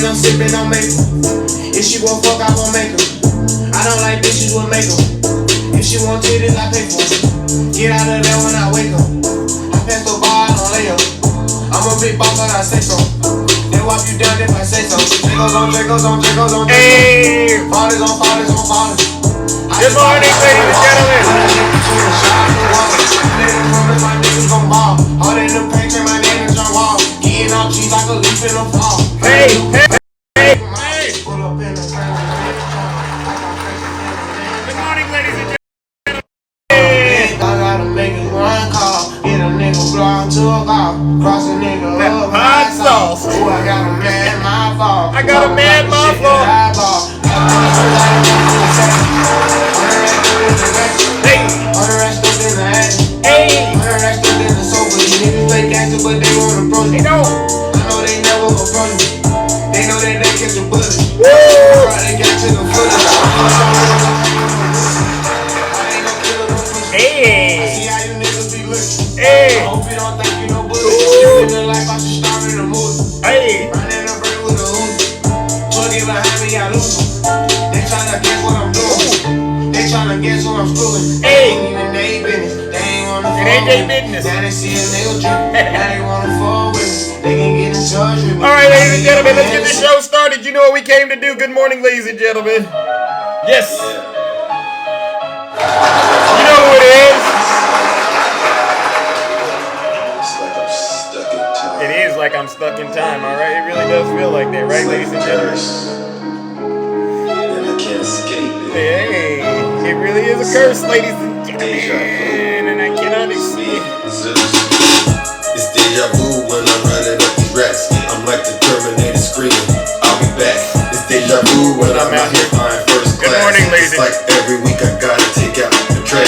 I'm sipping on maple. If she won't fuck, I won't make her. I don't like bitches with makeup. If she want titties, I pay for it. Get out of there when I wake up. I pass the bar, I don't lay up. I'm a big boss, but I say so. They walk you down if I say so. Dracos on Dracos on Dracos on Dracos. Hey! Fathers on fathers on fathers. Good morning, ladies and gentlemen. My niggas gon' ball. All in the paint, turn my name to John Wall. Getting all cheese like a leaf in the fall. Hey, hey. Cross a nigga up, hot sauce. Ooh, I got a mad my fault. I got a mad my fault. Hey, hey. Fake acting, but they wanna approach me. They don't. I know they never approach me. They know that they catch a bullet. Woo! They got to the footage. Hey. See how you niggas be looking. Hey. I hope you don't think you know bullet. You in the life, I should start in the movie. Hey. Running a bird with a Uzi. Twerking behind me, I lose them. They tryna guess what I'm doing. They tryna guess who I'm screwing. Hey. Ain't even they business. They ain't wanna It ain't their business. Now they see a nigga drip. Now they wanna fall with me. They can get in charge with me. All right, ladies and gentlemen, let's get this show started. You know what we came to do. Good morning, ladies and gentlemen. Yes. You know who it is. It is like I'm stuck in time, all right? It really does feel like that, right, ladies and gentlemen? And I can't escape it. Hey, it really is a curse, ladies and gentlemen, and I cannot escape. It's deja vu when I'm running up these racks. I'm like the Terminator screaming, I'll be back. It's deja vu when I'm out here flying first class. Good morning, ladies. It's like every week I gotta take out the trash.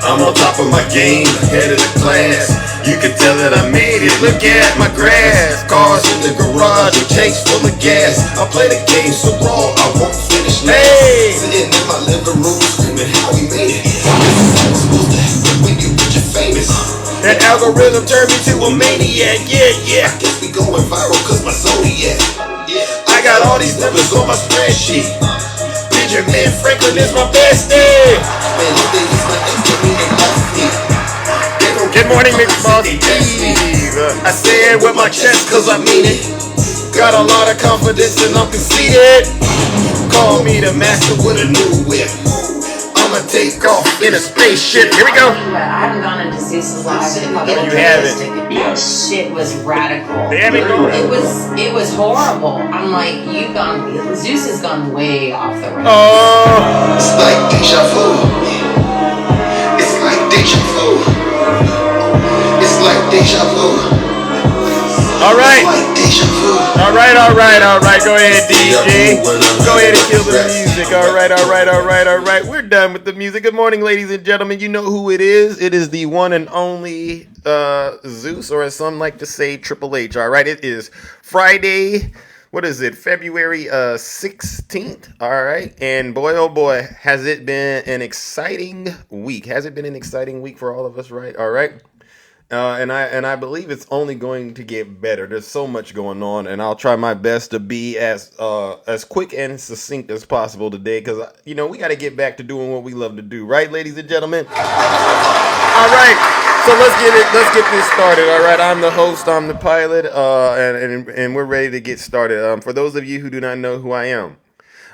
I'm on top of my game, ahead of the class. You can tell that I made it, look at my grass. Cars in the garage, a tanks full of gas. I play the game so raw, I won't finish last. Hey. Sitting in my living room screaming how we made it. This is how it's supposed to happen when you rich and famous. That algorithm turned me to a maniac, yeah. I guess we going viral cause my Zodiac. I got all these numbers on my spreadsheet. Benjamin Franklin is my bestie. Man, if they use my name, they mean they lost me. Good morning, Mix Boss Steve. I say it with my chest cause I mean it. Got a lot of confidence and I'm conceited. Call me the master with a new whip. I'ma take off in a spaceship. Here we go. I haven't gone into Zeus's live. No, you haven't. Yes. Shit was radical. They haven't gone. It was horrible. I'm like, Zeus has gone way off the rails. Oh. It's like deja vu. It's like deja vu. It's like deja vu. All right. Like deja vu. All right. Go ahead, DJ. Go ahead and kill the music. All right. We're done with the music. Good morning, ladies and gentlemen. You know who it is. It is the one and only Zeus, or as some like to say, Triple H. All right. It is Friday. What is it? February 16th. All right. And boy, oh boy, has it been an exciting week. Has it been an exciting week for all of us, right? All right. And I believe it's only going to get better. There's so much going on, and I'll try my best to be as quick and succinct as possible today, because we got to get back to doing what we love to do, right, ladies and gentlemen? All right, so let's get this started. All right, I'm the host, I'm the pilot, and we're ready to get started. For those of you who do not know who I am,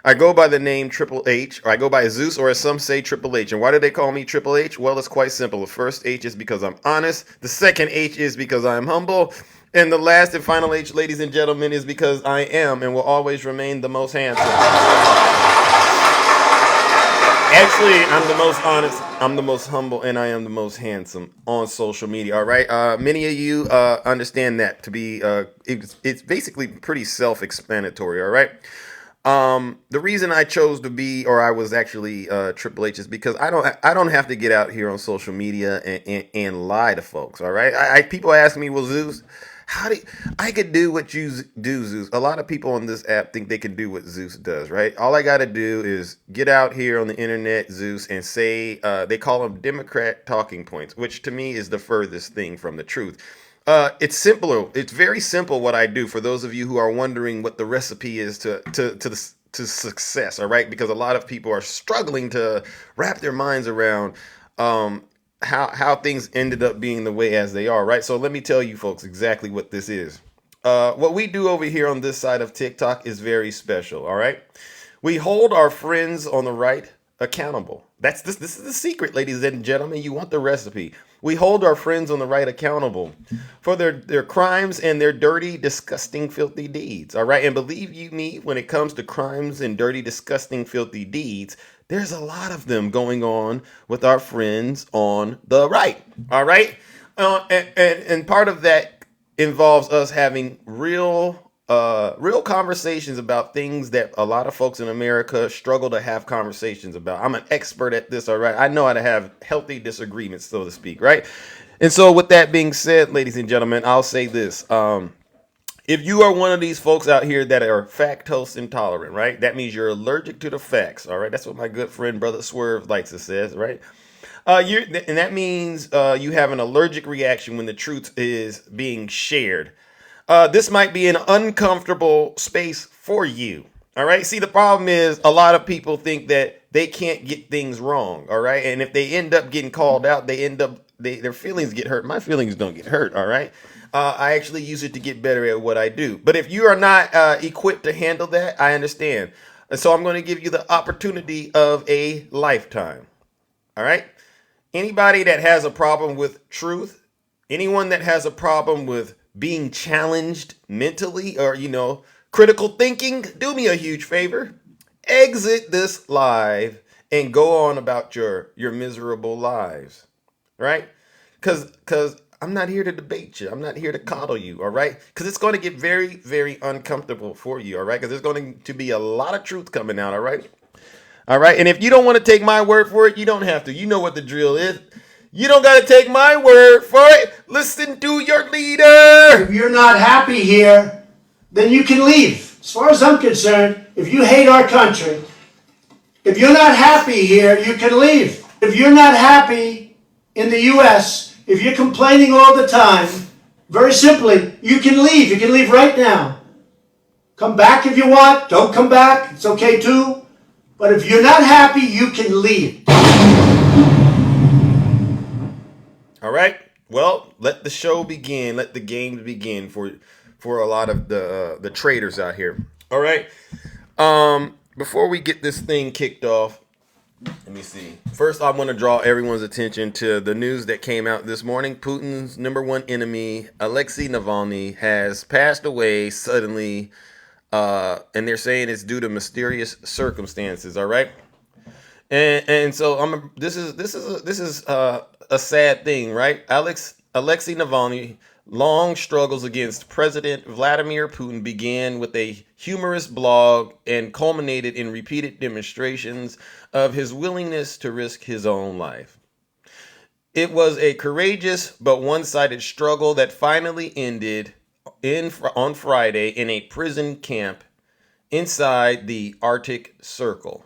I go by the name Triple H, or I go by Zeus, or as some say, Triple H. And why do they call me Triple H? Well, it's quite simple. The first H is because I'm honest. The second H is because I'm humble. And the last and final H, ladies and gentlemen, is because I am and will always remain the most handsome. Actually, I'm the most honest, I'm the most humble, and I am the most handsome on social media, all right? Many of you understand that to be, it's basically pretty self-explanatory, all right? The reason I chose to be, or I was actually Triple H, is because I don't have to get out here on social media and lie to folks. All right, people ask me, well, Zeus, I could do what you do, Zeus? A lot of people on this app think they can do what Zeus does, right? All I got to do is get out here on the internet, Zeus, and say they call them Democrat talking points, which to me is the furthest thing from the truth. It's simpler. It's very simple what I do. For those of you who are wondering what the recipe is to success, all right? Because a lot of people are struggling to wrap their minds around how things ended up being the way as they are, right? So let me tell you folks exactly what this is. What we do over here on this side of TikTok is very special, all right? We hold our friends on the right accountable. This is the secret, ladies and gentlemen. You want the recipe. We hold our friends on the right accountable for their crimes and their dirty, disgusting, filthy deeds. All right. And believe you me, when it comes to crimes and dirty, disgusting, filthy deeds, there's a lot of them going on with our friends on the right. All right. And part of that involves us having real conversations about things that a lot of folks in America struggle to have conversations about. I'm an expert at this, all right? I know how to have healthy disagreements, so to speak, right? And so with that being said, ladies and gentlemen, I'll say this. If you are one of these folks out here that are lactose intolerant, right? That means you're allergic to the facts, all right? That's what my good friend, Brother Swerve, likes to say, right? And that means you have an allergic reaction when the truth is being shared. This might be an uncomfortable space for you. All right. See, the problem is a lot of people think that they can't get things wrong. All right. And if they end up getting called out, their feelings get hurt. My feelings don't get hurt. All right. I actually use it to get better at what I do. But if you are not equipped to handle that, I understand. And so I'm going to give you the opportunity of a lifetime. All right. Anybody that has a problem with truth, anyone that has a problem with being challenged mentally or, critical thinking, do me a huge favor. Exit this live and go on about your miserable lives, right? Because I'm not here to debate you. I'm not here to coddle you, all right? Because it's going to get very, very uncomfortable for you, all right? Because there's going to be a lot of truth coming out, all right? All right, and if you don't want to take my word for it, you don't have to. You know what the drill is. You don't got to take my word for it. Listen to your leader. If you're not happy here, then you can leave. As far as I'm concerned, if you hate our country, if you're not happy here, you can leave. If you're not happy in the U.S., if you're complaining all the time, very simply, you can leave. You can leave right now. Come back if you want. Don't come back. It's okay too. But if you're not happy, you can leave. All right. Well, let the show begin. Let the games begin for a lot of the traders out here. All right. Before we get this thing kicked off, let me see. First, I want to draw everyone's attention to the news that came out this morning. Putin's number one enemy, Alexei Navalny, has passed away suddenly, and they're saying it's due to mysterious circumstances. All right. And so this is a sad thing, right? Alexei Navalny long struggles against President Vladimir Putin began with a humorous blog and culminated in repeated demonstrations of his willingness to risk his own life. It was a courageous but one-sided struggle that finally ended on Friday in a prison camp inside the Arctic Circle.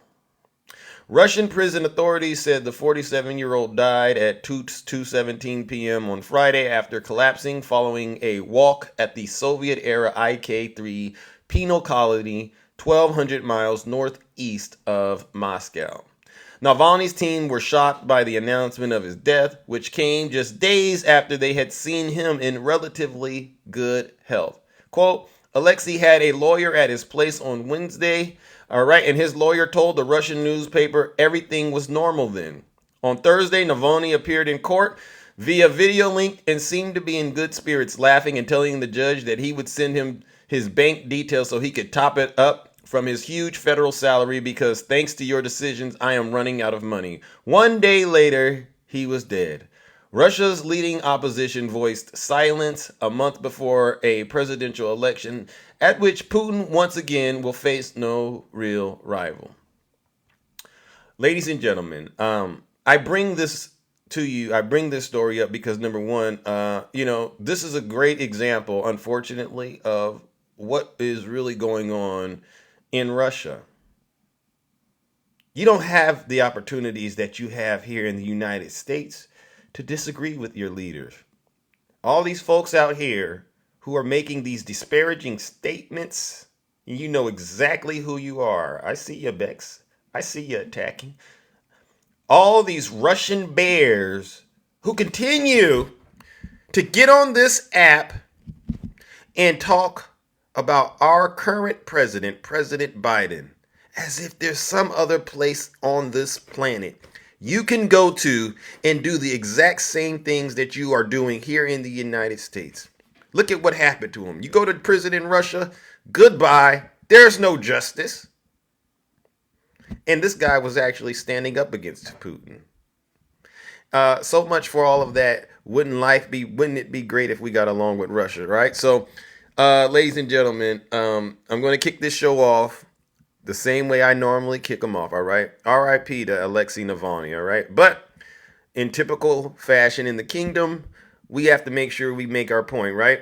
Russian prison authorities said the 47-year-old died at 2:17 p.m. on Friday after collapsing following a walk at the Soviet-era IK-3 penal colony 1,200 miles northeast of Moscow. Navalny's team were shocked by the announcement of his death, which came just days after they had seen him in relatively good health. Quote, Alexei had a lawyer at his place on Wednesday, all right, and his lawyer told the Russian newspaper everything was normal then. On Thursday, Navalny appeared in court via video link and seemed to be in good spirits, laughing and telling the judge that he would send him his bank details so he could top it up from his huge federal salary because thanks to your decisions, I am running out of money. 1 day later, he was dead. Russia's leading opposition voiced silence a month before a presidential election at which Putin once again will face no real rival. Ladies and gentlemen, I bring this to you. I bring this story up because number one, this is a great example, unfortunately, of what is really going on in Russia. You don't have the opportunities that you have here in the United States to disagree with your leaders. All these folks out here who are making these disparaging statements, you know exactly who you are. I see you, Bex. I see you attacking. All these Russian bears who continue to get on this app and talk about our current president, President Biden, as if there's some other place on this planet you can go to and do the exact same things that you are doing here in the United States. Look at what happened to him. You go to prison in Russia, goodbye. There's no justice. And this guy was actually standing up against Putin. So much for all of that. Wouldn't it be great if we got along with Russia, right? So, ladies and gentlemen, I'm going to kick this show off the same way I normally kick them off, all right? R.I.P. to Alexei Navalny, all right? But in typical fashion in the kingdom, we have to make sure we make our point, right?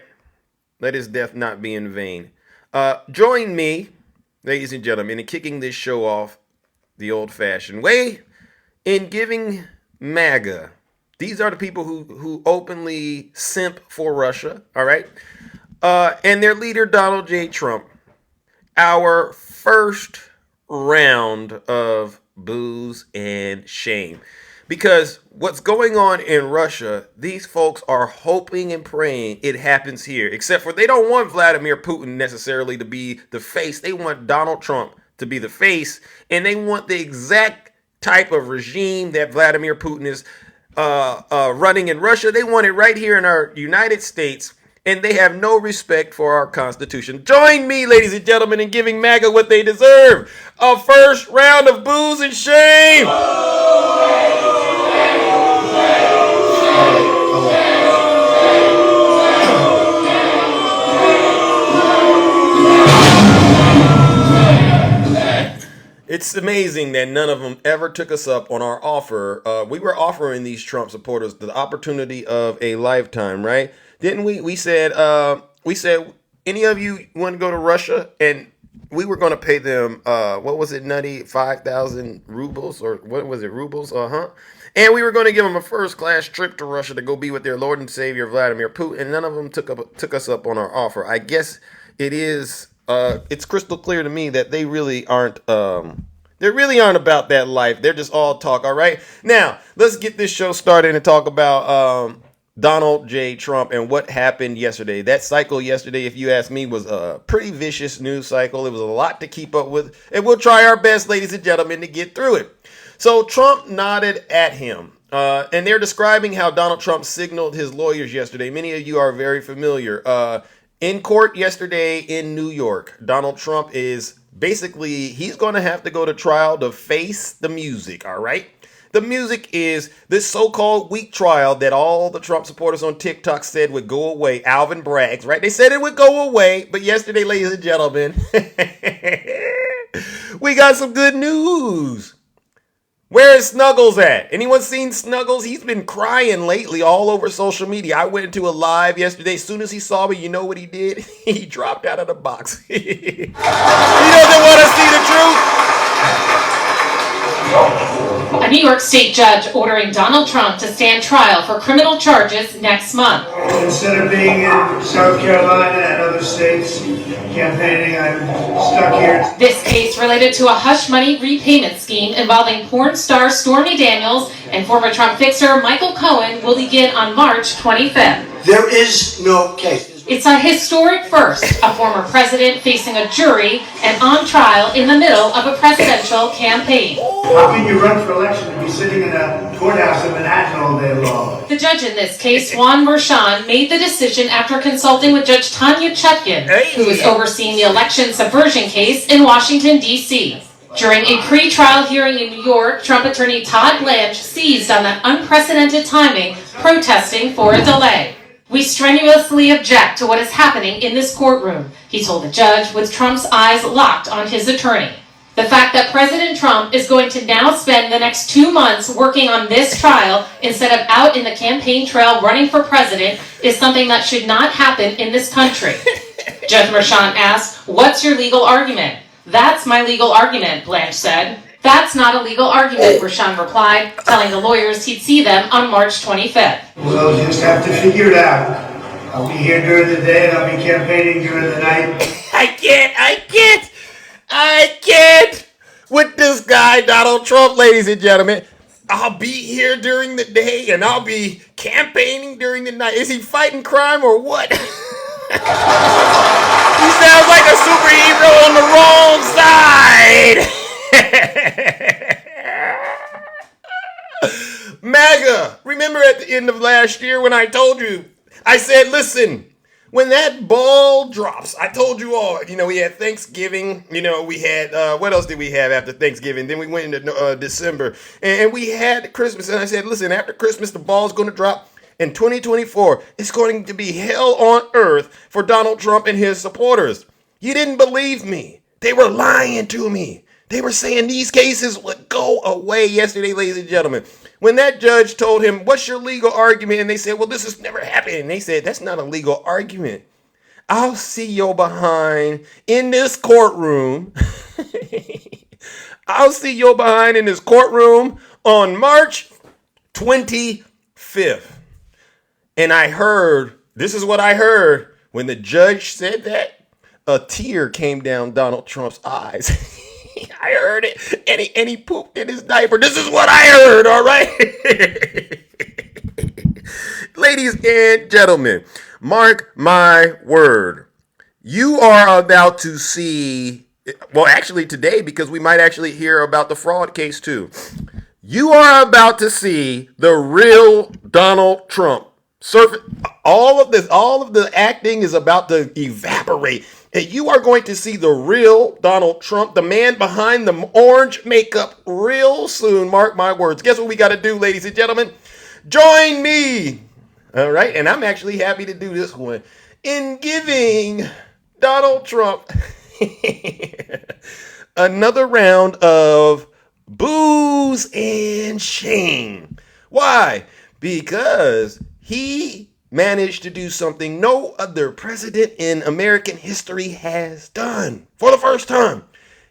Let his death not be in vain. Join me, ladies and gentlemen, in kicking this show off the old-fashioned way in giving MAGA. These are the people who openly simp for Russia, all right? And their leader, Donald J. Trump, our first round of booze and shame. Because what's going on in Russia, these folks are hoping and praying it happens here. Except for they don't want Vladimir Putin necessarily to be the face. They want Donald Trump to be the face. And they want the exact type of regime that Vladimir Putin is running in Russia. They want it right here in our United States. And they have no respect for our Constitution. Join me, ladies and gentlemen, in giving MAGA what they deserve. A first round of booze and shame. It's amazing that none of them ever took us up on our offer. We were offering these Trump supporters the opportunity of a lifetime, right? Didn't we? We said, any of you want to go to Russia? And we were going to pay them, what was it, Nutty? 5,000 rubles, or what was it, rubles? And we were going to give them a first-class trip to Russia to go be with their Lord and Savior, Vladimir Putin. And none of them took us up on our offer. I guess it is, it's crystal clear to me that they really aren't about that life. They're just all talk, all right? Now, let's get this show started and talk about Donald J. Trump and what happened yesterday. That cycle yesterday, if you ask me, was a pretty vicious news cycle. It was a lot to keep up with, and we'll try our best, ladies and gentlemen, to get through it. So Trump nodded at him, and they're describing how Donald Trump signaled his lawyers yesterday. Many of you are very familiar. In court yesterday in New York, Donald Trump is basically, he's going to have to go to trial to face the music, all right? The music is this so-called weak trial that all the Trump supporters on TikTok said would go away. Alvin brags, right? They said it would go away. But yesterday, ladies and gentlemen, we got some good news. Where is Snuggles at? Anyone seen Snuggles? He's been crying lately all over social media. I went into a live yesterday. As soon as he saw me, you know what he did? He dropped out of the box. He doesn't want to see the truth. A New York State judge ordering Donald Trump to stand trial for criminal charges next month. Instead of being in South Carolina and other states campaigning, I'm stuck here. This case related to a hush money repayment scheme involving porn star Stormy Daniels and former Trump fixer Michael Cohen will begin on March 25th. There is no case. It's a historic first, a former president facing a jury and on trial in the middle of a presidential campaign. How can you run for election and be sitting in a courthouse in Manhattan all day long? The judge in this case, Juan Merchan, made the decision after consulting with Judge Tanya Chutkin, who is overseeing the election subversion case in Washington, D.C. During a pre-trial hearing in New York, Trump attorney Todd Blanche seized on that unprecedented timing, protesting for a delay. "We strenuously object to what is happening in this courtroom," he told the judge, with Trump's eyes locked on his attorney. The fact that President Trump is going to now spend the next 2 months working on this trial instead of out in the campaign trail running for president is something that should not happen in this country. Judge Merchan asked, "What's your legal argument?" "That's my legal argument," Blanche said. "That's not a legal argument," Merchan replied, telling the lawyers he'd see them on March 25th. We'll just have to figure it out. I'll be here during the day and I'll be campaigning during the night. I can't with this guy, Donald Trump, ladies and gentlemen. I'll be here during the day and I'll be campaigning during the night. Is he fighting crime or what? He sounds like a superhero on the wrong side. MAGA, remember at the end of last year when I told you, I said, listen, when that ball drops, I told you all, we had Thanksgiving, we had, what else did we have after Thanksgiving? Then we went into December, and we had Christmas, and I said, listen, after Christmas, the ball's going to drop. In 2024, it's going to be hell on earth for Donald Trump and his supporters. You didn't believe me. They were lying to me. They were saying these cases would go away yesterday, ladies and gentlemen. When that judge told him, "What's your legal argument?" and they said, "Well, this has never happened." And they said, "That's not a legal argument. I'll see your behind in this courtroom." I'll see your behind in this courtroom on March 25th. And I heard, this is what I heard, when the judge said that, a tear came down Donald Trump's eyes. I heard it, and he pooped in his diaper. This is what I heard, all right? Ladies and gentlemen, mark my word. You are about to see, well, actually today, because we might actually hear about the fraud case too. You are about to see the real Donald Trump. All of the acting is about to evaporate. And you are going to see the real Donald Trump, the man behind the orange makeup, real soon. Mark my words. Guess what we got to do, ladies and gentlemen? Join me. All right. And I'm actually happy to do this one in giving Donald Trump another round of boos and shame. Why? Because he managed to do something no other president in American history has done. For the first time,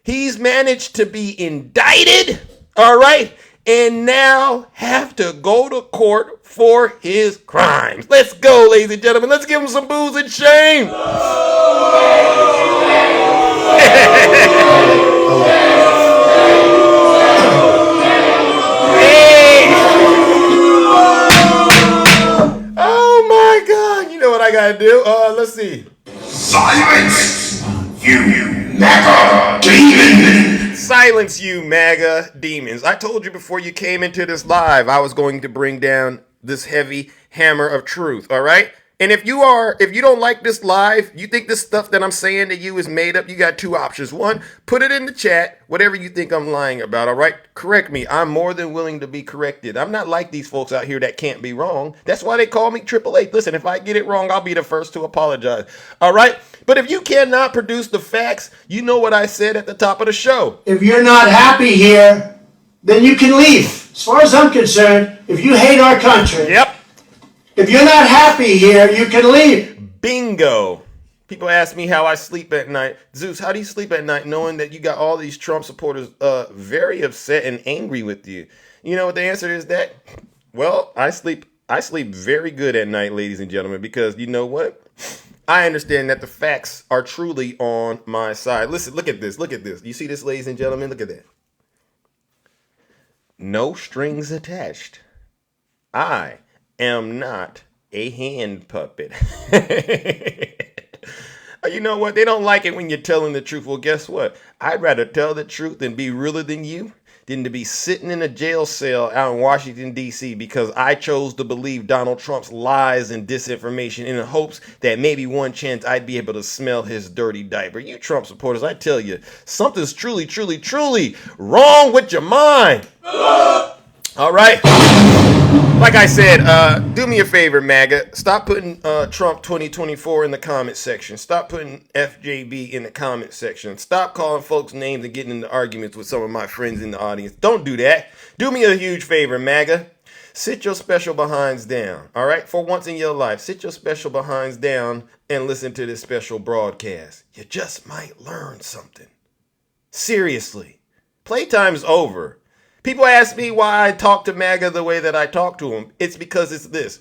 he's managed to be indicted, all right, and now have to go to court for his crimes. Let's go, ladies and gentlemen. Let's give him some boos and shame. What I gotta do? Let's see. Silence, you MAGA demon! Silence, you MAGA demons. I told you before you came into this live, I was going to bring down this heavy hammer of truth, all right? And if you don't like this live, you think this stuff that I'm saying to you is made up, you got two options. One, put it in the chat, whatever you think I'm lying about, all right? Correct me. I'm more than willing to be corrected. I'm not like these folks out here that can't be wrong. That's why they call me Triple H. Listen, if I get it wrong, I'll be the first to apologize, all right? But if you cannot produce the facts, you know what I said at the top of the show. If you're not happy here, then you can leave. As far as I'm concerned, if you hate our country, Yep. if you're not happy here, you can leave. Bingo. People ask me how I sleep at night. Zeus, how do you sleep at night knowing that you got all these Trump supporters very upset and angry with you? You know what the answer is that? Well, I sleep very good at night, ladies and gentlemen, because you know what? I understand that the facts are truly on my side. Listen, look at this. Look at this. You see this, ladies and gentlemen? Look at that. No strings attached. I am not a hand puppet. You know what? They don't like it when you're telling the truth. Well, guess what? I'd rather tell the truth and be realer than you than to be sitting in a jail cell out in Washington, D.C. because I chose to believe Donald Trump's lies and disinformation in the hopes that maybe one chance I'd be able to smell his dirty diaper. You Trump supporters, I tell you, something's truly, truly, truly wrong with your mind. All right. Like I said, do me a favor, MAGA. Stop putting Trump 2024 in the comment section. Stop putting FJB in the comment section. Stop calling folks names and getting into arguments with some of my friends in the audience. Don't do that. Do me a huge favor, MAGA. Sit your special behinds down. All right? For once in your life, sit your special behinds down and listen to this special broadcast. You just might learn something. Seriously. Playtime's over. People ask me why I talk to MAGA the way that I talk to him. It's because it's this.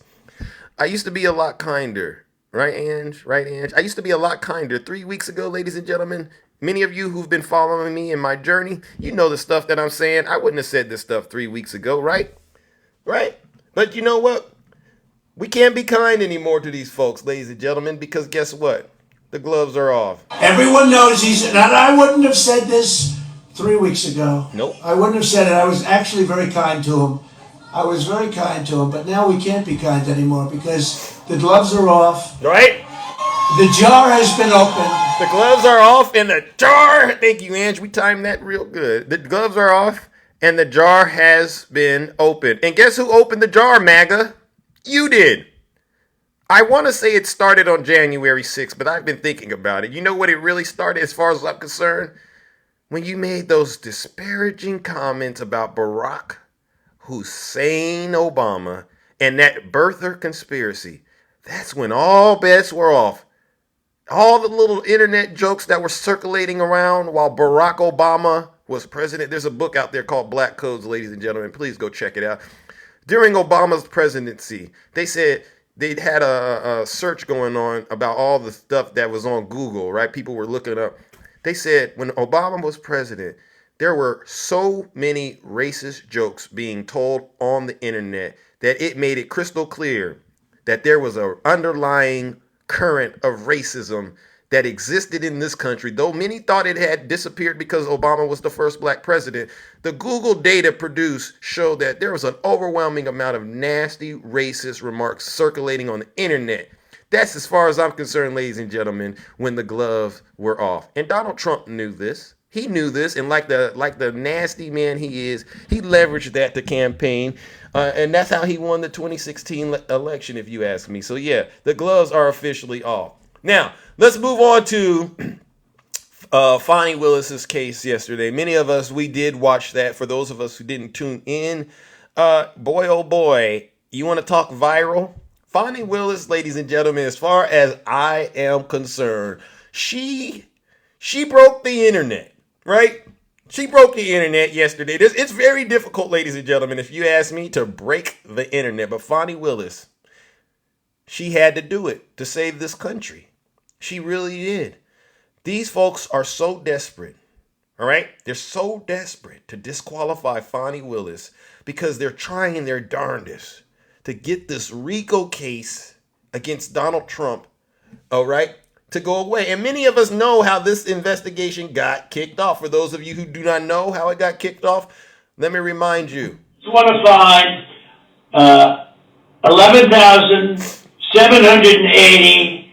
I used to be a lot kinder. Right, Ange? Right, Ange? I used to be a lot kinder. 3 weeks ago, ladies and gentlemen, many of you who've been following me in my journey, you know the stuff that I'm saying. I wouldn't have said this stuff 3 weeks ago, right? Right? But you know what? We can't be kind anymore to these folks, ladies and gentlemen, because guess what? The gloves are off. Everyone knows and I wouldn't have said this 3 weeks ago. Nope. I wouldn't have said it. I was actually very kind to him. I was very kind to him, but now we can't be kind anymore because the gloves are off. Right? The jar has been opened. The gloves are off and the jar. Thank you, Ange. We timed that real good. The gloves are off and the jar has been opened. And guess who opened the jar, MAGA? You did. I want to say it started on January 6th, but I've been thinking about it. You know what it really started as far as I'm concerned? When you made those disparaging comments about Barack Hussein Obama and that birther conspiracy, that's when all bets were off. All the little internet jokes that were circulating around while Barack Obama was president. There's a book out there called Black Codes, ladies and gentlemen. Please go check it out. During Obama's presidency, they said they'd had a search going on about all the stuff that was on Google, right? People were looking up. They said when Obama was president, there were so many racist jokes being told on the internet that it made it crystal clear that there was an underlying current of racism that existed in this country. Though many thought it had disappeared because Obama was the first black president, the Google data produced showed that there was an overwhelming amount of nasty racist remarks circulating on the internet. That's as far as I'm concerned, ladies and gentlemen, when the gloves were off. And Donald Trump knew this. He knew this, and like the nasty man he is, he leveraged that to campaign, and that's how he won the 2016 election, if you ask me. So yeah, the gloves are officially off. Now, let's move on to Fani Willis's case yesterday. Many of us, we did watch that. For those of us who didn't tune in, boy, oh boy, you want to talk viral? Fani Willis, ladies and gentlemen, as far as I am concerned, she broke the internet, right? She broke the internet yesterday. It's very difficult, ladies and gentlemen, if you ask me, to break the internet. But Fani Willis, she had to do it to save this country. She really did. These folks are so desperate, all right? They're so desperate to disqualify Fani Willis because they're trying their darndest to get this RICO case against Donald Trump, all right, to go away. And many of us know how this investigation got kicked off. For those of you who do not know how it got kicked off, let me remind you. I want to find 11,780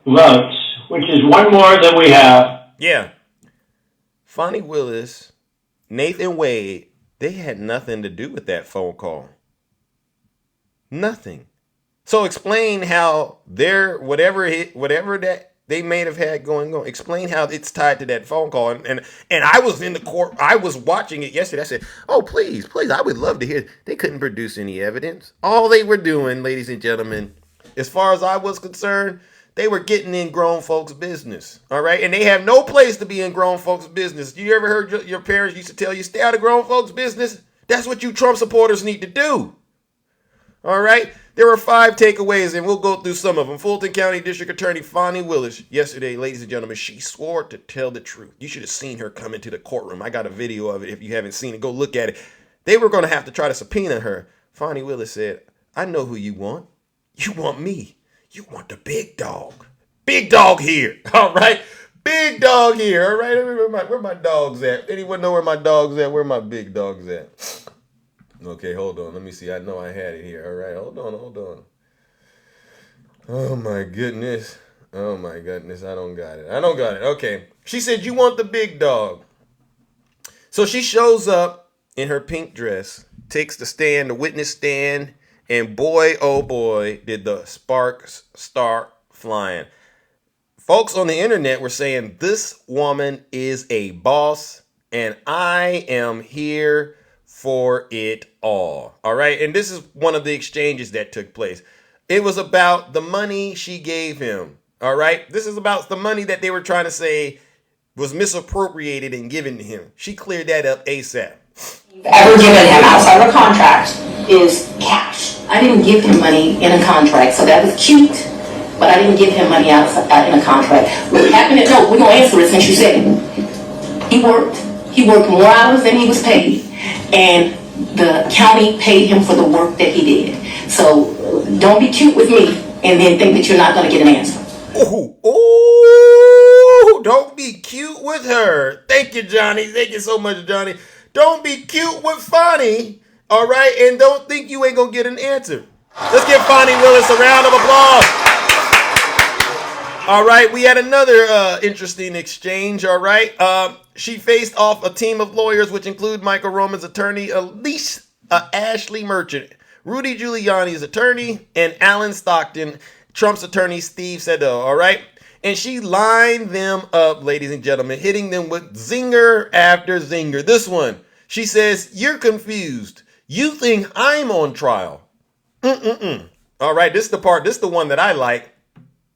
votes, which is one more than we have. Yeah. Fani Willis, Nathan Wade, they had nothing to do with that phone call. Nothing. So explain how their whatever that they may have had going on. Explain how it's tied to that phone call. And I was in the court. I was watching it yesterday. I said, "Oh, please, I would love to hear." They couldn't produce any evidence. All they were doing, ladies and gentlemen, as far as I was concerned, They were getting in grown folks' business, all right? And they have no place to be in grown folks' business. You ever heard your parents used to tell you, stay out of grown folks' business? That's what you Trump supporters need to do, all right? There were 5 takeaways, and we'll go through some of them. Fulton County District Attorney Fani Willis, yesterday, ladies and gentlemen, she swore to tell the truth. You should have seen her come into the courtroom. I got a video of it. If you haven't seen it, go look at it. They were going to have to try to subpoena her. Fani Willis said, I know who you want. You want me. You want the big dog. Big dog here. All right. Big dog here. All right. Where my dogs at? Anyone know where my dogs at? Where my big dogs at? Okay, hold on. Let me see. I know I had it here. All right. Hold on. Oh, my goodness. I don't got it. Okay. She said, you want the big dog. So she shows up in her pink dress, takes the stand, the witness stand, and boy, oh boy, did the sparks start flying. Folks on the internet were saying this woman is a boss, and I am here for it all. All right. And this is one of the exchanges that took place. It was about the money she gave him. All right. This is about the money that they were trying to say was misappropriated and given to him. She cleared that up ASAP. Ever given him outside of a contract is cash. I didn't give him money in a contract, so that was cute, but I didn't give him money outside in a contract. What happened? No, we're gonna answer it since you said it. He worked more hours than he was paid, and the county paid him for the work that he did. So don't be cute with me and then think that you're not gonna get an answer. Oh, don't be cute with her. Thank you, Johnny. Thank you so much, Johnny. Don't be cute with Fani, all right? And don't think you ain't going to get an answer. Let's give Fani Willis a round of applause. All right, we had another interesting exchange, all right? She faced off a team of lawyers, which include Michael Roman's attorney, Ashley Merchant, Rudy Giuliani's attorney, and Alan Stockton, Trump's attorney, Steve Sado, all right? And she lined them up, ladies and gentlemen, hitting them with zinger after zinger. This one, she says, you're confused. You think I'm on trial. All right, this is the one that I like.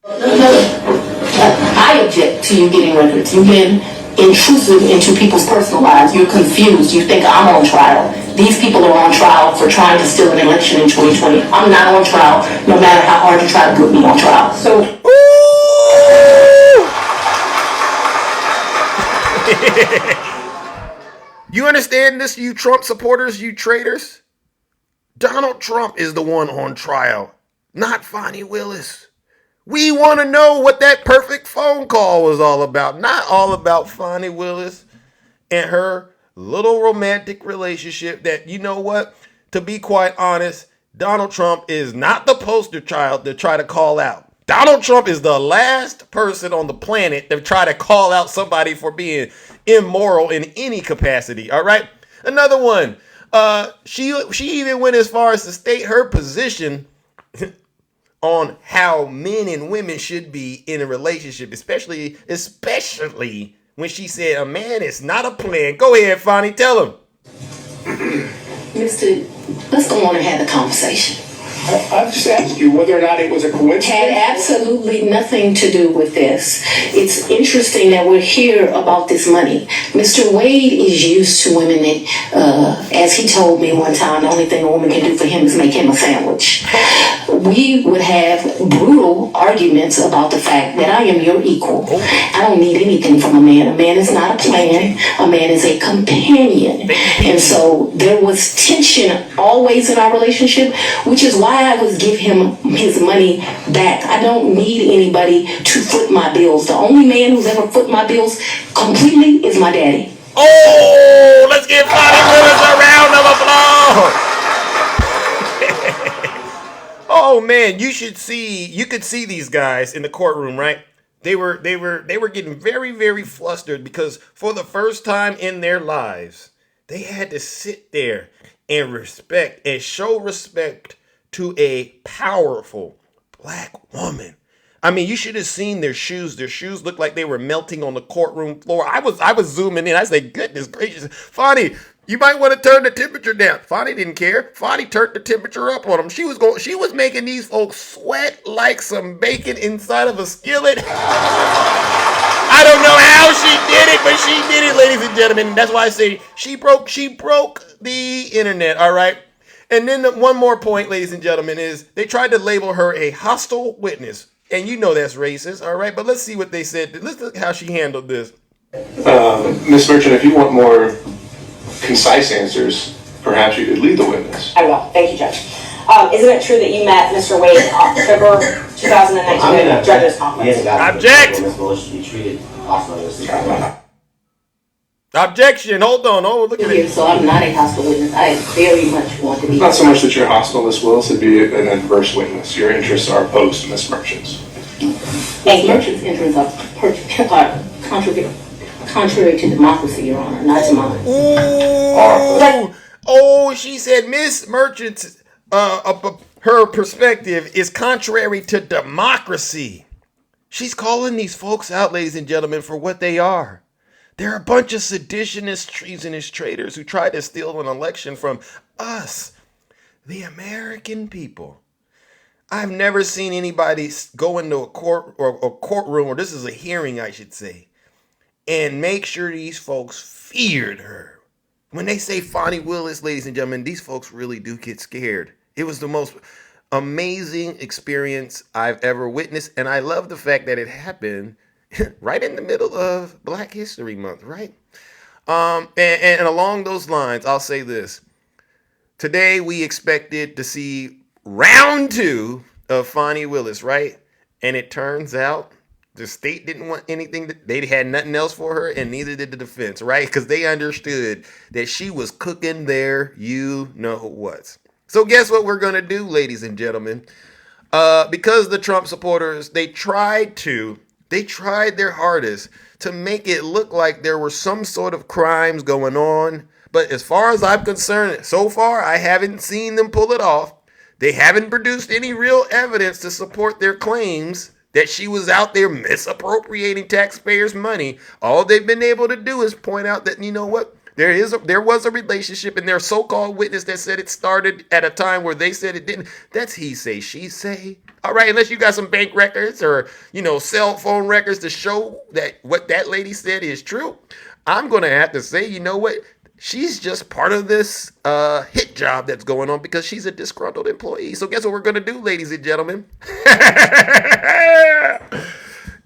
I object to you getting records. You've been intrusive into people's personal lives. You're confused. You think I'm on trial. These people are on trial for trying to steal an election in 2020. I'm not on trial, no matter how hard you try to put me on trial. So. You understand this, you Trump supporters, you traitors? Donald Trump is the one on trial, not Fani Willis. We want to know what that perfect phone call was all about. Not all about Fani Willis and her little romantic relationship that, you know what, to be quite honest, Donald Trump is not the poster child to try to call out. Donald Trump is the last person on the planet to try to call out somebody for being immoral in any capacity. All right. Another one. She even went as far as to state her position on how men and women should be in a relationship, especially when she said a man is not a plan. Go ahead, Fani, tell him. Let's go on and have the conversation. I just asked you whether or not it was a coincidence. Had absolutely nothing to do with this. It's interesting that we're here about this money. Mr. Wade is used to women that, as he told me one time, the only thing a woman can do for him is make him a sandwich. We would have brutal arguments about the fact that I am your equal. I don't need anything from a man. A man is not a plan. A man is a companion. And so there was tension always in our relationship, which is why I would give him his money back. I don't need anybody to foot my bills. The only man who's ever foot my bills completely is my daddy. Oh, let's give Fani Willis a round of applause. Oh man, you could see these guys in the courtroom, right? They were getting very, very flustered because for the first time in their lives, they had to sit there and show respect to a powerful black woman. I mean, you should have seen their shoes. Their shoes looked like they were melting on the courtroom floor. I was zooming in. I said, goodness gracious. Fani, You might want to turn the temperature down. Fani didn't care. Fani turned the temperature up on them. She was making these folks sweat like some bacon inside of a skillet. I don't know how she did it, but she did it, ladies and gentlemen. That's why I say she broke the internet, all right? And then one more point, ladies and gentlemen, is they tried to label her a hostile witness. And you know that's racist, all right? But let's see what they said. Let's look how she handled this. Ms. Merchant, if you want more concise answers, perhaps you could lead the witness. I will. Thank you, Judge. Isn't it true that you met Mr. Wade in October 2019 at Judge's conference? Object! Objection! Hold on. Oh, look at it. So I'm not a hostile witness. I very much want to be. Not so much that you're hostile, Ms. Willis, it'd be an adverse witness. Your interests are opposed to Ms. Merchant's. Ms. Merchant's interests are contrary to democracy, Your Honor, not to mine. Oh, she said Miss Merchant's her perspective is contrary to democracy. She's calling these folks out, ladies and gentlemen, for what they are. They're a bunch of seditionists, treasonous traitors who tried to steal an election from us, the American people. I've never seen anybody go into a court or a courtroom, or this is a hearing, I should say, and make sure these folks feared her. When they say Fani Willis, ladies and gentlemen, these folks really do get scared. It was the most amazing experience I've ever witnessed, and I love the fact that it happened right in the middle of Black History Month, right? And along those lines, I'll say this. Today, we expected to see round 2 of Fani Willis, right? And it turns out the state didn't want anything. They had nothing else for her, and neither did the defense, right? Because they understood that she was cooking their you-know-whats. So guess what we're going to do, ladies and gentlemen? Because the Trump supporters, they tried their hardest to make it look like there were some sort of crimes going on. But as far as I'm concerned, so far, I haven't seen them pull it off. They haven't produced any real evidence to support their claims that she was out there misappropriating taxpayers' money. All they've been able to do is point out that, you know what? There was a relationship, and their so-called witness that said it started at a time where they said it didn't. That's he say, she say. All right, unless you got some bank records or, cell phone records to show that what that lady said is true, I'm going to have to say, you know what? She's just part of this hit job that's going on because she's a disgruntled employee. So guess what we're going to do, ladies and gentlemen?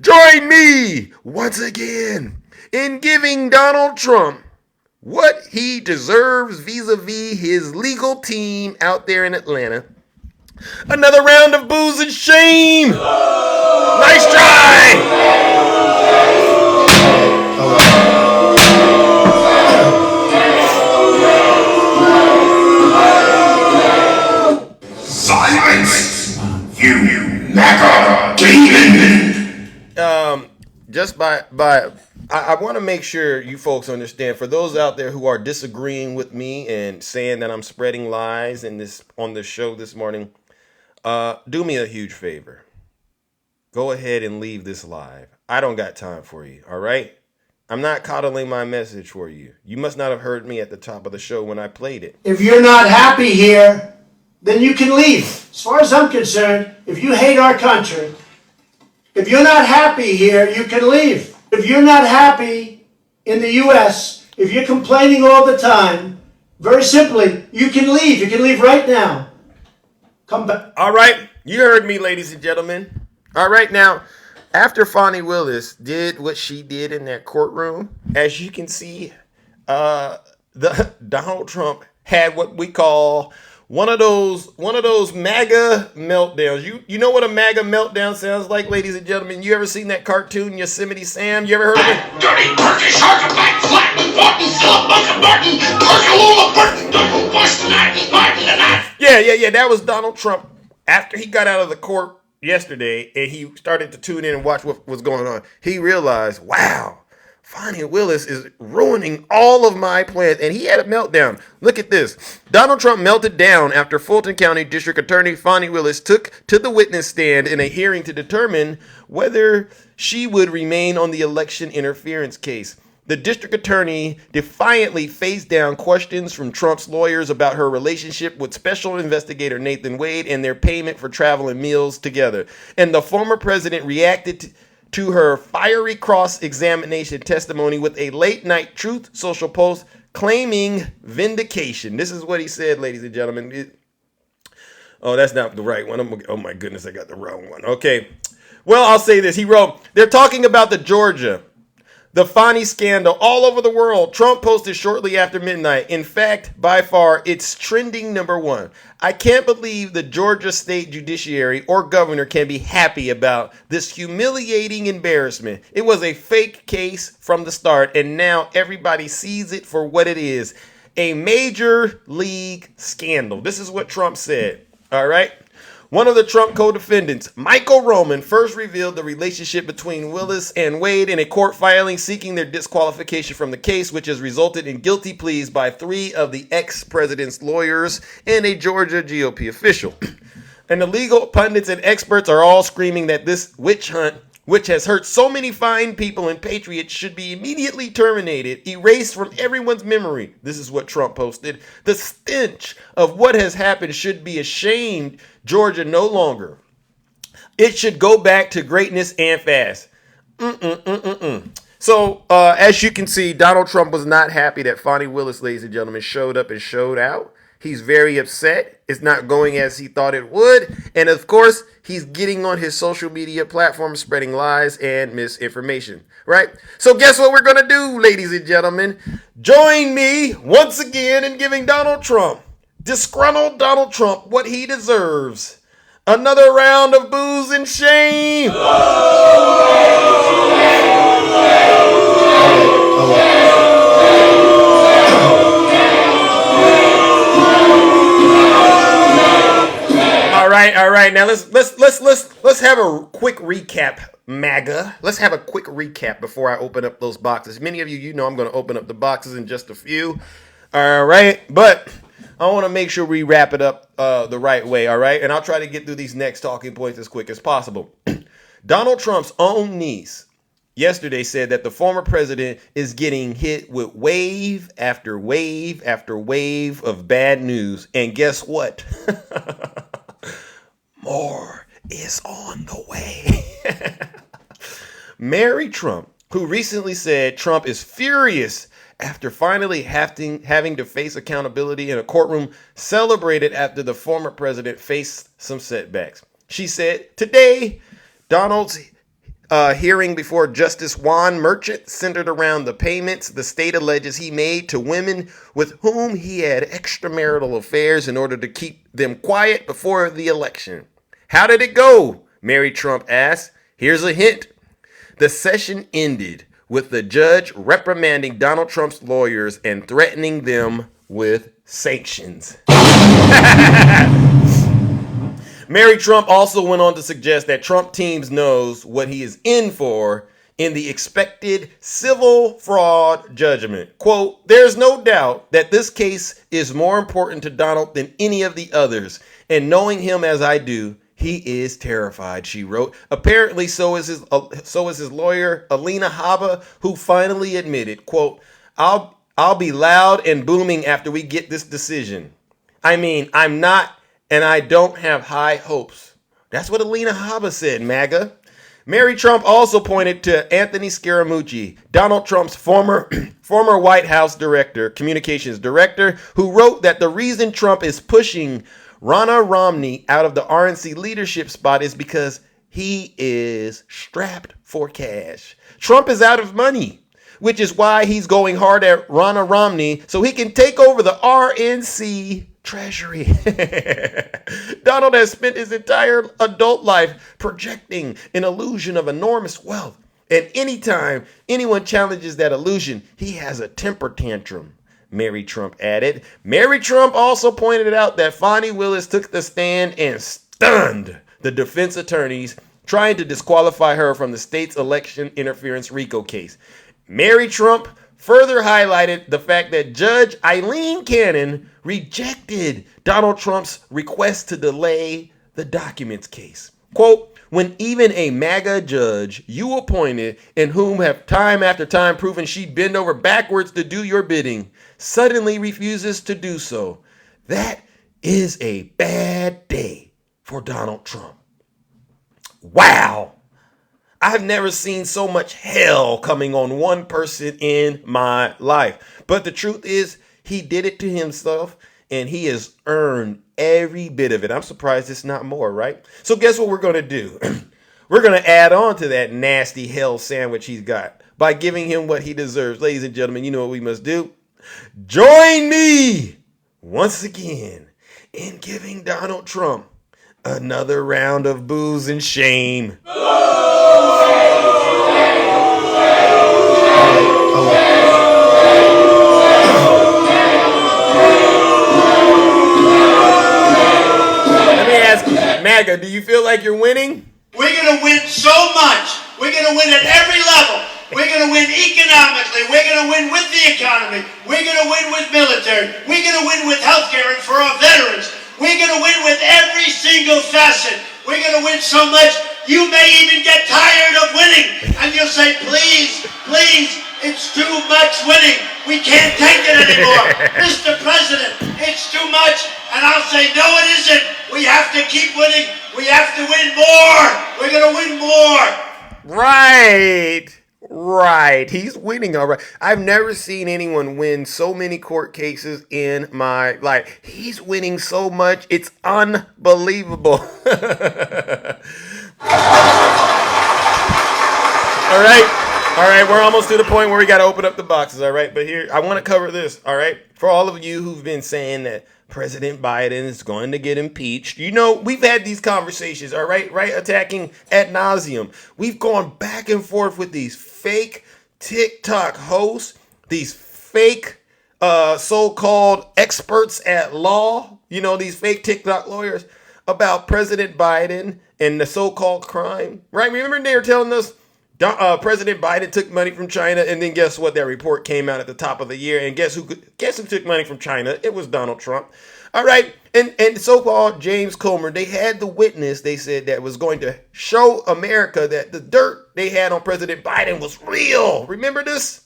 Join me once again in giving Donald Trump what he deserves vis-a-vis his legal team out there in Atlanta. Another round of booze and shame. Nice try. Silence, you MAGA demon. I want to make sure you folks understand, for those out there who are disagreeing with me and saying that I'm spreading lies on this show this morning, do me a huge favor. Go ahead and leave this live. I don't got time for you, all right? I'm not coddling my message for you. You must not have heard me at the top of the show when I played it. If you're not happy here, then you can leave. As far as I'm concerned, if you hate our country, if you're not happy here, you can leave. If you're not happy in the U.S., if you're complaining all the time, very simply, you can leave. You can leave right now. Come back. All right. You heard me, ladies and gentlemen. All right. Now, after Fani Willis did what she did in that courtroom, as you can see, Donald Trump had what we call one of those MAGA meltdowns. You know what a MAGA meltdown sounds like, ladies and gentlemen? You ever seen that cartoon Yosemite Sam? You ever heard of it? Dirty Turkish Sergeant Black Flatman Barton Philip Bunker Barton Perkalula Burton Double West Martin and Yeah. That was Donald Trump after he got out of the court yesterday and he started to tune in and watch what was going on. He realized, wow, Fani Willis is ruining all of my plans. And he had a meltdown. Look at this. Donald Trump melted down after Fulton County District Attorney Fani Willis took to the witness stand in a hearing to determine whether she would remain on the election interference case. The district attorney defiantly faced down questions from Trump's lawyers about her relationship with special investigator Nathan Wade and their payment for travel and meals together. And the former president reacted to her fiery cross-examination testimony with a late-night Truth Social post claiming vindication. This is what he said, ladies and gentlemen. Oh, that's not the right one. Oh, my goodness, I got the wrong one. Okay. Well, I'll say this. He wrote, they're talking about the Fani Scandal all over the world. Trump posted shortly after midnight. In fact, by far, it's trending #1. I can't believe the Georgia State Judiciary or governor can be happy about this humiliating embarrassment. It was a fake case from the start, and now everybody sees it for what it is, a major league scandal. This is what Trump said. All right. One of the Trump co-defendants, Michael Roman, first revealed the relationship between Willis and Wade in a court filing seeking their disqualification from the case, which has resulted in guilty pleas by 3 of the ex-president's lawyers and a Georgia GOP official. And the legal pundits and experts are all screaming that this witch hunt, which has hurt so many fine people and patriots, should be immediately terminated, erased from everyone's memory. This is what Trump posted. The stench of what has happened should be ashamed Georgia no longer. It should go back to greatness and fast. So, as you can see, Donald Trump was not happy that Fani Willis, ladies and gentlemen, showed up and showed out. He's very upset. It's not going as he thought it would. And of course, he's getting on his social media platform, spreading lies and misinformation, right? So guess what we're going to do, ladies and gentlemen? Join me once again in giving disgruntled Donald Trump, what he deserves. Another round of booze and shame. All right. Now let's have a quick recap, MAGA. Let's have a quick recap before I open up those boxes. Many of you know I'm going to open up the boxes in just a few. All right, but I want to make sure we wrap it up the right way. All right, and I'll try to get through these next talking points as quick as possible. Donald Trump's own niece yesterday said that the former president is getting hit with wave after wave after wave of bad news, and guess what? More is on the way. Mary Trump, who recently said Trump is furious after finally having to face accountability in a courtroom, celebrated after the former president faced some setbacks. She said, today, Donald's hearing before Justice Juan Merchant centered around the payments the state alleges he made to women with whom he had extramarital affairs in order to keep them quiet before the election. How did it go? Mary Trump asked. Here's a hint. The session ended with the judge reprimanding Donald Trump's lawyers and threatening them with sanctions. Mary Trump also went on to suggest that Trump teams knows what he is in for in the expected civil fraud judgment. Quote, there's no doubt that this case is more important to Donald than any of the others. And knowing him as I do, he is terrified, she wrote. Apparently, so is his lawyer, Alina Habba, who finally admitted, quote, I'll be loud and booming after we get this decision. I mean, I'm not, and I don't have high hopes. That's what Alina Habba said, MAGA. Mary Trump also pointed to Anthony Scaramucci, Donald Trump's former White House director, communications director, who wrote that the reason Trump is pushing Ronna Romney out of the RNC leadership spot is because he is strapped for cash. Trump is out of money, which is why he's going hard at Ronna Romney so he can take over the RNC treasury. Donald has spent his entire adult life projecting an illusion of enormous wealth. And anytime anyone challenges that illusion, he has a temper tantrum, Mary Trump added. Mary Trump also pointed out that Fani Willis took the stand and stunned the defense attorneys trying to disqualify her from the state's election interference RICO case. Mary Trump further highlighted the fact that Judge Eileen Cannon rejected Donald Trump's request to delay the documents case. Quote, when even a MAGA judge you appointed and whom have time after time proven she'd bend over backwards to do your bidding suddenly refuses to do so. That is a bad day for Donald Trump. Wow. I've never seen so much hell coming on one person in my life. But the truth is, he did it to himself, and he has earned every bit of it. I'm surprised it's not more, right? So guess what we're going to do? We're going to add on to that nasty hell sandwich he's got by giving him what he deserves. Ladies and gentlemen, you know what we must do? Join me once again in giving Donald Trump another round of booze and shame. Let me ask you, MAGA, do you feel like you're winning? We're going to win so much. We're going to win at every level. We're going to win economically. We're going to win with the economy. We're going to win with military. We're going to win with healthcare and for our veterans. We're going to win with every single facet. We're going to win so much, you may even get tired of winning. And you'll say, please, please, it's too much winning. We can't take it anymore. Mr. President, it's too much. And I'll say, no, it isn't. We have to keep winning. We have to win more. We're going to win more. Right. Right. He's winning all right. I've never seen anyone win so many court cases in my life. He's winning so much. It's unbelievable. All right. All right. We're almost to the point where we got to open up the boxes. All right. But here, I want to cover this. All right. For all of you who've been saying that President Biden is going to get impeached. You know, we've had these conversations, all right? Right? Attacking ad nauseum. We've gone back and forth with these fake TikTok hosts, these fake so-called experts at law, you know, these fake TikTok lawyers about President Biden and the so-called crime, right? Remember they were telling us President Biden took money from China, and then guess what? That report came out at the top of the year, and guess who took money from China? It was Donald Trump. All right, and so-called James Comer, they had the witness, they said, that was going to show America that the dirt they had on President Biden was real. Remember this?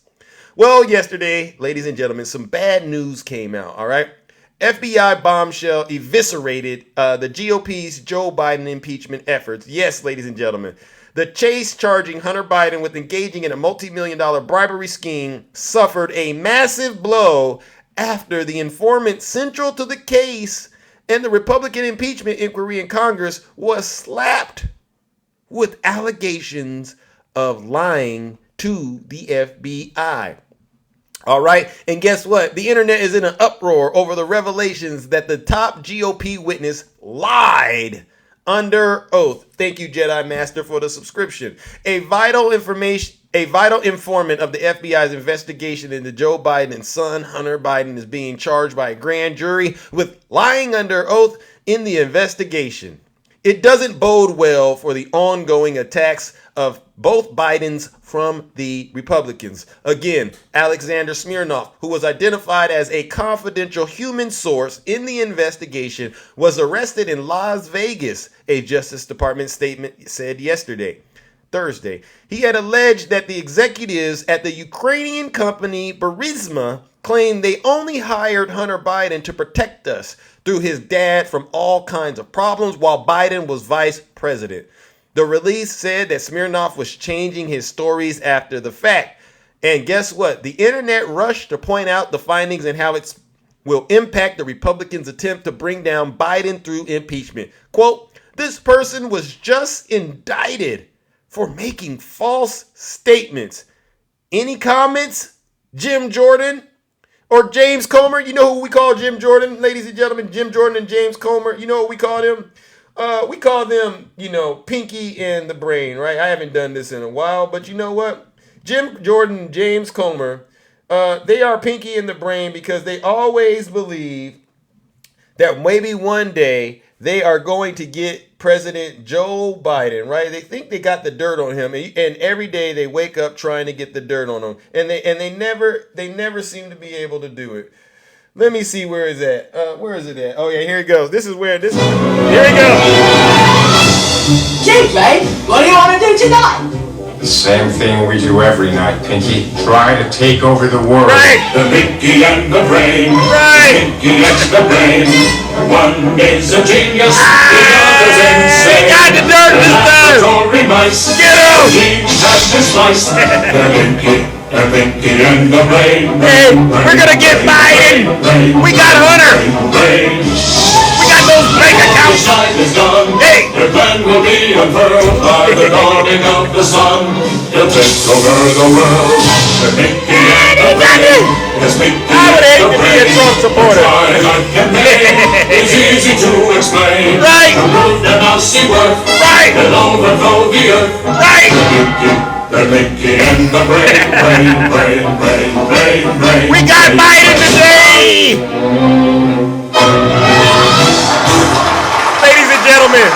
Well, yesterday, ladies and gentlemen, some bad news came out, all right? FBI bombshell eviscerated the GOP's Joe Biden impeachment efforts. Yes, ladies and gentlemen. The case charging Hunter Biden with engaging in a multi-million-dollar bribery scheme suffered a massive blow after the informant central to the case and the Republican impeachment inquiry in Congress was slapped with allegations of lying to the FBI. All right. And guess what? The internet is in an uproar over the revelations that the top GOP witness lied under oath. Thank you, Jedi Master, for the subscription. A vital informant of the FBI's investigation into Joe Biden's son, Hunter Biden, is being charged by a grand jury with lying under oath in the investigation. It doesn't bode well for the ongoing attacks of both Bidens from the Republicans. Again, Alexander Smirnov, who was identified as a confidential human source in the investigation, was arrested in Las Vegas, a Justice Department statement said Thursday. He had alleged that the executives at the Ukrainian company Burisma claimed they only hired Hunter Biden to protect us through his dad from all kinds of problems while Biden was vice president. The release said that Smirnov was changing his stories after the fact. And guess what? The internet rushed to point out the findings and how it will impact the Republicans' attempt to bring down Biden through impeachment. Quote, this person was just indicted for making false statements. Any comments, Jim Jordan or James Comer? You know who we call Jim Jordan, ladies and gentlemen? Jim Jordan and James Comer. You know what we call them? We call them, Pinky and the Brain, right? I haven't done this in a while, but you know what? Jim Jordan and James Comer, they are Pinky and the Brain because they always believe that maybe one day they are going to get President Joe Biden, right? They think they got the dirt on him, and every day they wake up trying to get the dirt on him, and they never seem to be able to do it. Let me see where is it at. Where is it at? Oh yeah, here it goes. Here we go. Gee, Ray, what do you want to do tonight? The same thing we do every night, Pinky. Try to take over the world. Right. The Pinky and the Brain. Right. Pinky and the Brain. One is a genius, the other's insane. We got the dirt this time. Laboratory mice. Get out. Genes have been sliced. The Pinky and the Brain. Hey, we're gonna get Biden. We got Hunter. We got those bank accounts. Hey. Their plan will be unfurled by the dawning of the sun. He'll take over the world. The Pinky and the Brain. I would hate to be a Trump supporter. It's easy to explain. Right. To prove their mousy worth. Right. They'll overthrow the earth. Right. The Pinky and the Brain. We got Biden today. Ladies and gentlemen,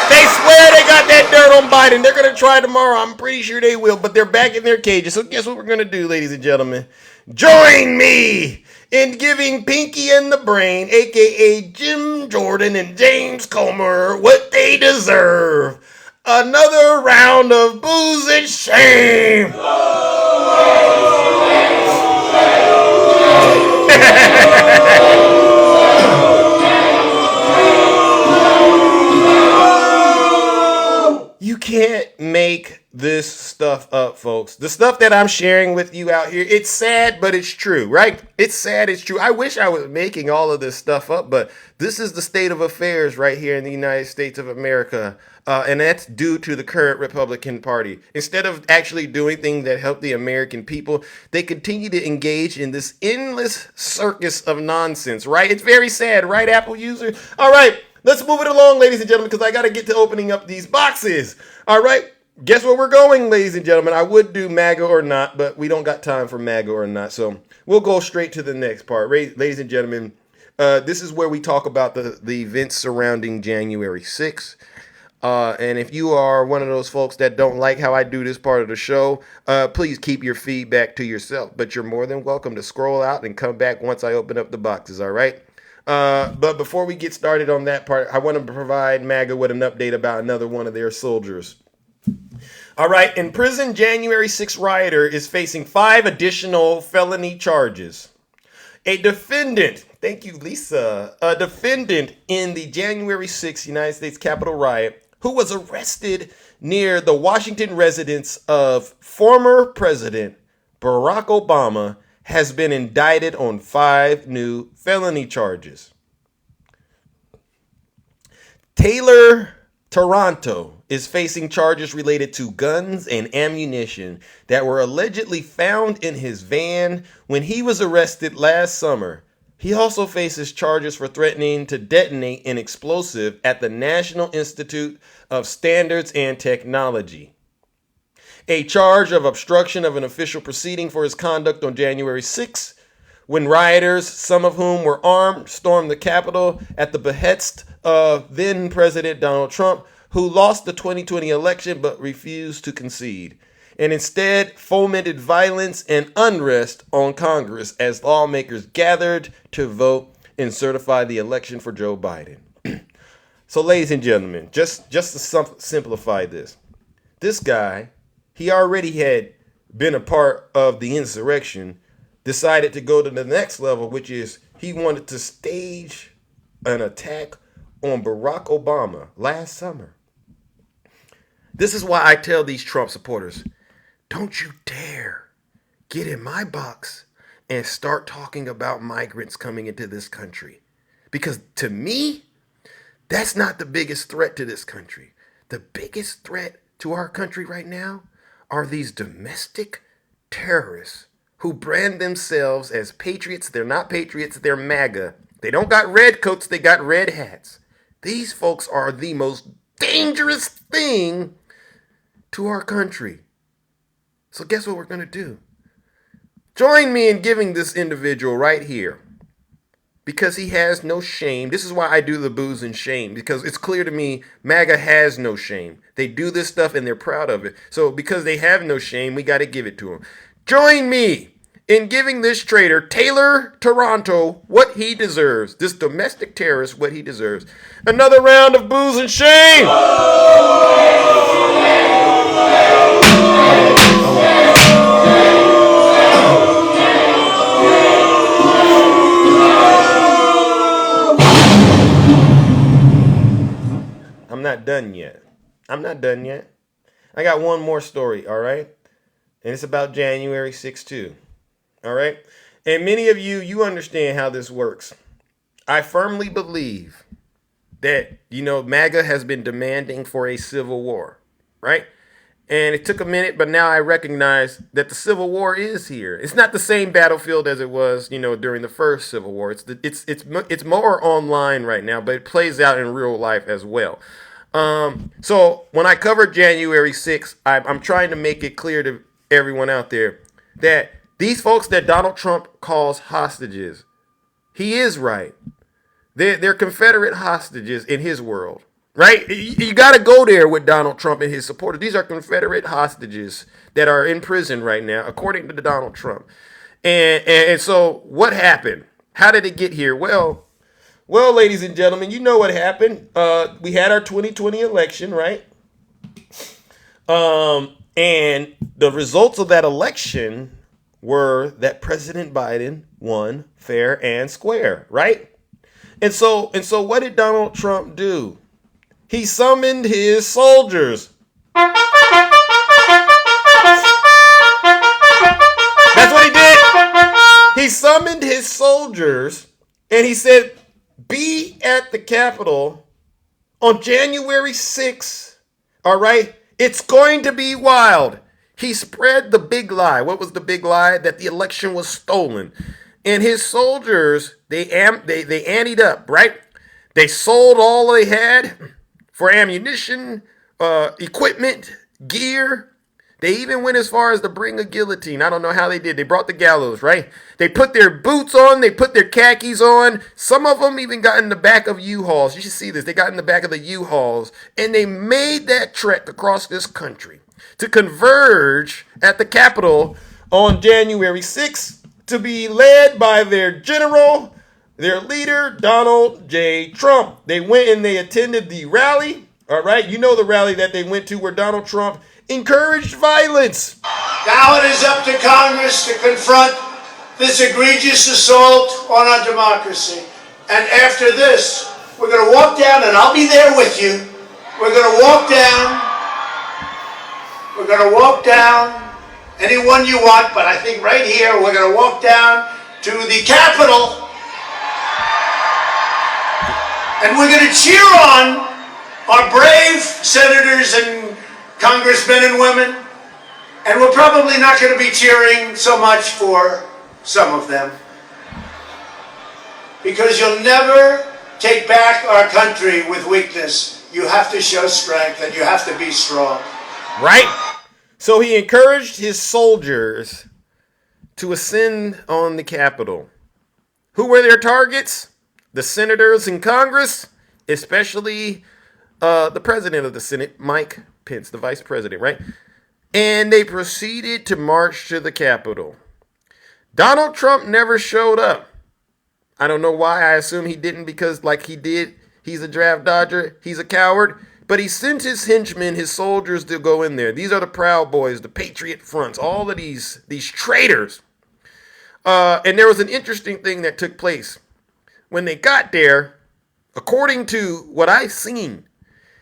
they swear they got that dirt on Biden. They're going to try tomorrow. I'm pretty sure they will, but they're back in their cages. So guess what we're going to do, ladies and gentlemen? Join me in giving Pinky and the Brain, a.k.a. Jim Jordan and James Comer, what they deserve. Another round of booze and shame. You can't make this stuff up, folks. The stuff that I'm sharing with you out here, it's sad, but it's true, right? It's sad, it's true. I wish I was making all of this stuff up, but this is the state of affairs right here in the United States of America. And that's due to the current Republican Party. Instead of actually doing things that help the American people, they continue to engage in this endless circus of nonsense, right? It's very sad, right, Apple user? All right, let's move it along, ladies and gentlemen, because I got to get to opening up these boxes. All right, guess where we're going, ladies and gentlemen? I would do MAGA or not, but we don't got time for MAGA or not, so we'll go straight to the next part. Ladies and gentlemen, this is where we talk about the events surrounding January 6th. And if you are one of those folks that don't like how I do this part of the show, please keep your feedback to yourself. But you're more than welcome to scroll out and come back once I open up the boxes, all right? But before we get started on that part, I want to provide MAGA with an update about another one of their soldiers. All right, in prison, January 6th rioter is facing 5 additional felony charges. A defendant, thank you, Lisa, a defendant in the January 6th United States Capitol riot who was arrested near the Washington residence of former President Barack Obama has been indicted on 5 new felony charges. Taylor Toronto is facing charges related to guns and ammunition that were allegedly found in his van when he was arrested last summer. He also faces charges for threatening to detonate an explosive at the National Institute of Standards and Technology. A charge of obstruction of an official proceeding for his conduct on January 6th, when rioters, some of whom were armed, stormed the Capitol at the behest of then President Donald Trump, who lost the 2020 election but refused to concede, and instead fomented violence and unrest on Congress as lawmakers gathered to vote and certify the election for Joe Biden. So, ladies and gentlemen, just to simplify this guy, he already had been a part of the insurrection, decided to go to the next level, which is he wanted to stage an attack on Barack Obama last summer. This is why I tell these Trump supporters, don't you dare get in my box and start talking about migrants coming into this country. Because to me, that's not the biggest threat to this country. The biggest threat to our country right now are these domestic terrorists who brand themselves as patriots. They're not patriots, they're MAGA. They don't got red coats, they got red hats. These folks are the most dangerous thing to our country. So guess what we're going to do? Join me in giving this individual right here, because he has no shame. This is why I do the booze and shame, because it's clear to me MAGA has no shame. They do this stuff and they're proud of it. So because they have no shame, we got to give it to them. Join me in giving this traitor, Taylor Toronto, what he deserves. This domestic terrorist, what he deserves. Another round of booze and shame. I'm not done yet. I'm not done yet. I got one more story, all right? And it's about January 6th too, all right? And many of you, you understand how this works. I firmly believe that, MAGA has been demanding for a civil war, right? And it took a minute, but now I recognize that the Civil War is here. It's not the same battlefield as it was, during the first Civil War. It's more online right now, but it plays out in real life as well. So when I covered January 6th, I'm trying to make it clear to everyone out there that these folks that Donald Trump calls hostages, he is right. They're Confederate hostages in his world, right? You got to go there with Donald Trump and his supporters. These are Confederate hostages that are in prison right now, according to Donald Trump. And so what happened? How did it get here? Well, ladies and gentlemen, you know what happened. We had our 2020 election, right? And the results of that election were that President Biden won fair and square, right? And so what did Donald Trump do? He summoned his soldiers. That's what he did. He summoned his soldiers and he said, be at the Capitol on January 6th. All right. It's going to be wild. He spread the big lie. What was the big lie? That the election was stolen. And his soldiers, they anteed up, right? They sold all they had for ammunition, equipment, gear. They even went as far as to bring a guillotine. I don't know how they did. They brought the gallows, right? They put their boots on. They put their khakis on. Some of them even got in the back of U-Hauls. You should see this. They got in the back of the U-Hauls. And they made that trek across this country to converge at the Capitol on January 6th to be led by their general, their leader, Donald J. Trump. They went and they attended the rally. All right. You know the rally that they went to where Donald Trump encouraged violence. Now it is up to Congress to confront this egregious assault on our democracy. And after this, we're going to walk down, and I'll be there with you. We're going to walk down. We're going to walk down anyone you want, but I think right here we're going to walk down to the Capitol. And we're going to cheer on our brave senators and congressmen and women. And we're probably not going to be cheering so much for some of them. Because you'll never take back our country with weakness. You have to show strength and you have to be strong. Right? So he encouraged his soldiers to ascend on the Capitol. Who were their targets? The senators in Congress, especially the president of the Senate, Mike Pence, the vice president, right? And they proceeded to march to the Capitol. Donald Trump never showed up. I don't know why. I assume he didn't because like he did, he's a draft dodger, he's a coward. But he sent his henchmen, his soldiers to go in there. These are the Proud Boys, the Patriot Fronts, all of these traitors. And there was an interesting thing that took place. When they got there, according to what I've seen,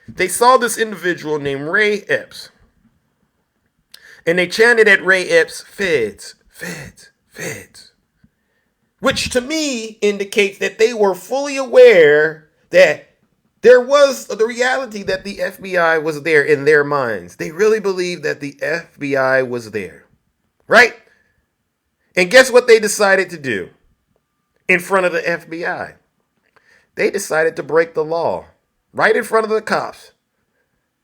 they saw this individual named Ray Epps. And they chanted at Ray Epps, feds, feds, feds. Which to me indicates that they were fully aware that there was the reality that the FBI was there in their minds. They really believed that the FBI was there, right? And guess what they decided to do in front of the FBI? They decided to break the law right in front of the cops.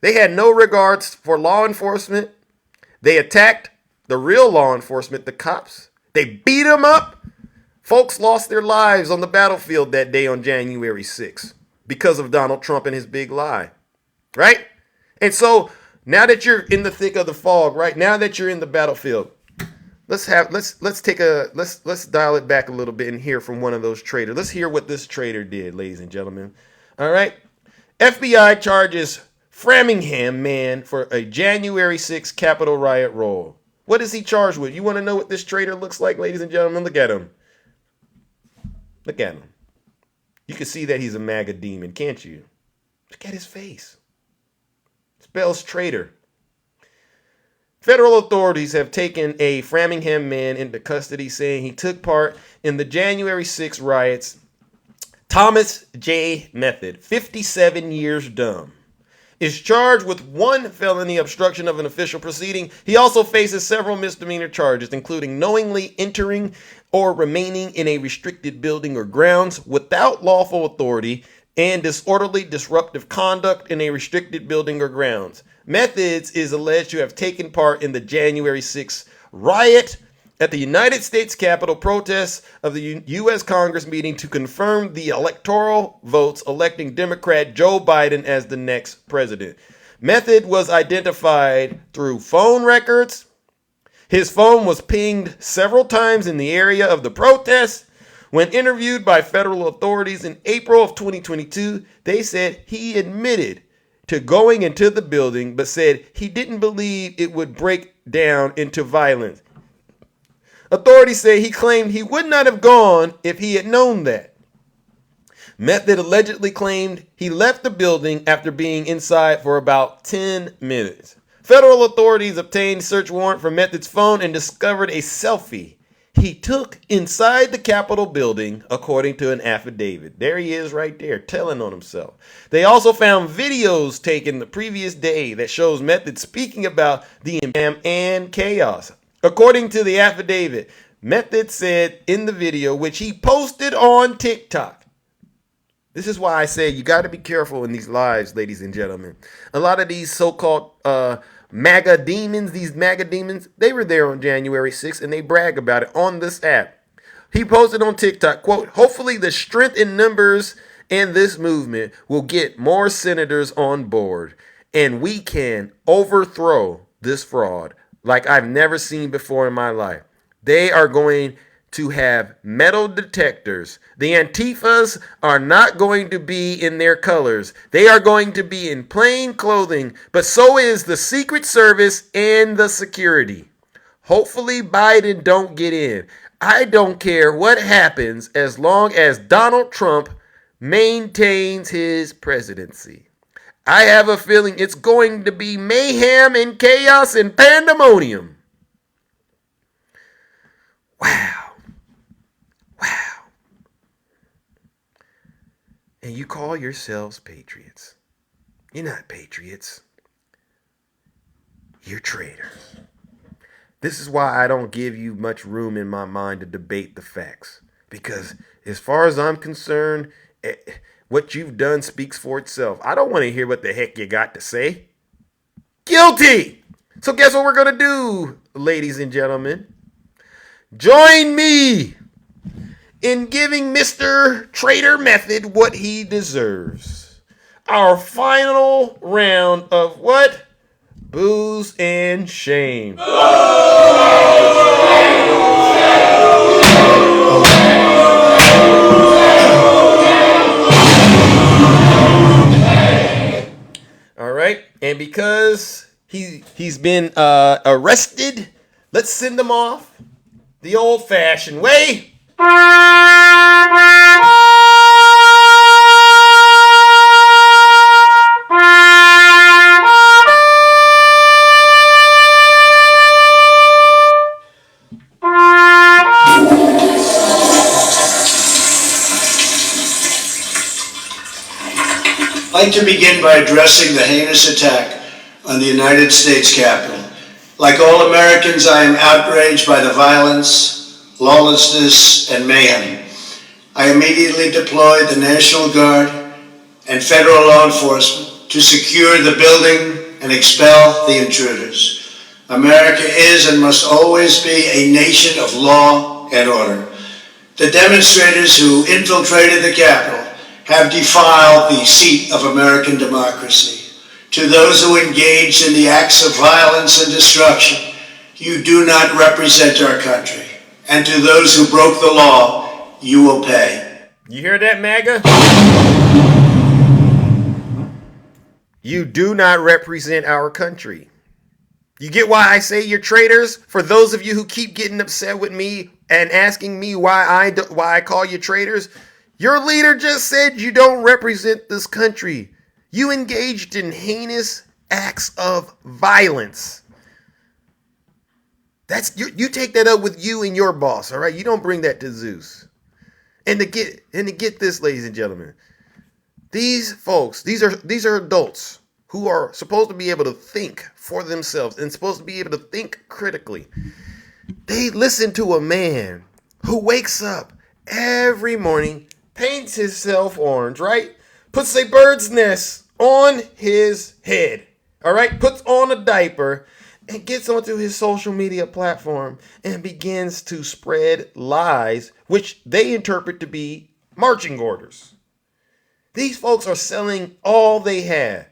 They had no regards for law enforcement. They attacked the real law enforcement, the cops. They beat them up. Folks lost their lives on the battlefield that day on January 6th. Because of Donald Trump and his big lie, right? And so now that you're in the thick of the fog, right? Now that you're in the battlefield, let's dial it back a little bit and hear from one of those traitors. Let's hear what this traitor did, ladies and gentlemen. All right. FBI charges Framingham man for a January 6th Capitol riot role. What is he charged with? You want to know what this traitor looks like, ladies and gentlemen? Look at him. Look at him. You can see that he's a MAGA demon, can't you? Look at his face. Spells traitor. Federal authorities have taken a Framingham man into custody, saying he took part in the January 6 riots. Thomas J. Method, 57 years dumb, is charged with 1 felony obstruction of an official proceeding. He also faces several misdemeanor charges, including knowingly entering or remaining in a restricted building or grounds without lawful authority and disorderly disruptive conduct in a restricted building or grounds. Methods is alleged to have taken part in the January 6th riot at the United States Capitol protests of the U.S. Congress meeting to confirm the electoral votes electing Democrat Joe Biden as the next president. Method was identified through phone records. His phone was pinged several times in the area of the protests. When interviewed by federal authorities in April of 2022, they said he admitted to going into the building, but said he didn't believe it would break down into violence. Authorities say he claimed he would not have gone if he had known that. Method allegedly claimed he left the building after being inside for about 10 minutes. Federal authorities obtained a search warrant for Method's phone and discovered a selfie he took inside the Capitol building, according to an affidavit. There he is right there, telling on himself. They also found videos taken the previous day that shows Method speaking about the jam and chaos. According to the affidavit, Method said in the video, which he posted on TikTok. This is why I say you got to be careful in these lives, ladies and gentlemen. A lot of these so-called MAGA demons, they were there on January 6th and they brag about it on this app. He posted on TikTok, quote, "Hopefully the strength in numbers in this movement will get more senators on board and we can overthrow this fraud like I've never seen before in my life. They are going to have metal detectors. The Antifas are not going to be in their colors. They are going to be in plain clothing, but so is the Secret Service and the security. Hopefully Biden don't get in. I don't care what happens as long as Donald Trump maintains his presidency. I have a feeling it's going to be mayhem and chaos and pandemonium." Wow. And you call yourselves patriots. You're not patriots. You're traitors. This is why I don't give you much room in my mind to debate the facts. Because as far as I'm concerned, what you've done speaks for itself. I don't want to hear what the heck you got to say. Guilty! So guess what we're going to do, ladies and gentlemen? Join me in giving Mr. Traitor Method what he deserves. Our final round of what? Booze and shame. All right, and because he's been arrested, let's send him off the old-fashioned way. I'd like to begin by addressing the heinous attack on the United States Capitol. Like all Americans, I am outraged by the violence, lawlessness, and mayhem. I immediately deployed the National Guard and federal law enforcement to secure the building and expel the intruders. America is and must always be a nation of law and order. The demonstrators who infiltrated the Capitol have defiled the seat of American democracy. To those who engaged in the acts of violence and destruction, You do not represent our country. And to those who broke the law, you will pay. You hear that, MAGA? You do not represent our country. You get why I say you're traitors? For those of you who keep getting upset with me and asking me why I call you traitors, your leader just said you don't represent this country. You engaged in heinous acts of violence. You take that up with you and your boss, all right? You don't bring that to Zeus. And to get this, ladies and gentlemen, these folks, these are adults who are supposed to be able to think for themselves and supposed to be able to think critically. They listen to a man who wakes up every morning, paints himself orange, right? Puts a bird's nest on his head, all right? Puts on a diaper and gets onto his social media platform and begins to spread lies, which they interpret to be marching orders. These folks are selling all they have.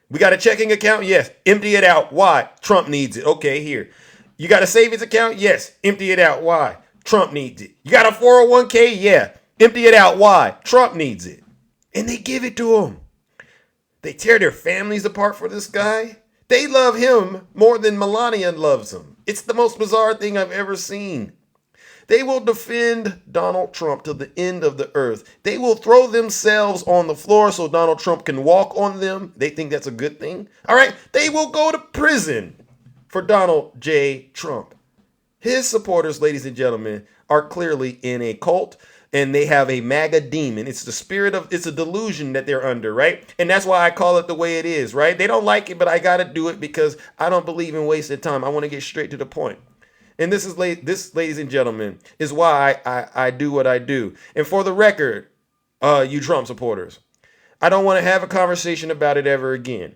We got a checking account? Yes. Empty it out. Why? Trump needs it. Okay, here. You got a savings account? Yes. Empty it out. Why? Trump needs it. You got a 401k? Yeah. Empty it out. Why? Trump needs it. And they give it to him. They tear their families apart for this guy. They love him more than Melania loves him. It's the most bizarre thing I've ever seen. They will defend Donald Trump to the end of the earth. They will throw themselves on the floor so Donald Trump can walk on them. They think that's a good thing. All right. They will go to prison for Donald J. Trump. His supporters, ladies and gentlemen, are clearly in a cult. And they have a MAGA demon. It's it's a delusion that they're under, right? And that's why I call it the way it is, right? They don't like it, but I got to do it because I don't believe in wasted time. I want to get straight to the point. And this, ladies and gentlemen, is why I do what I do. And for the record, you Trump supporters, I don't want to have a conversation about it ever again.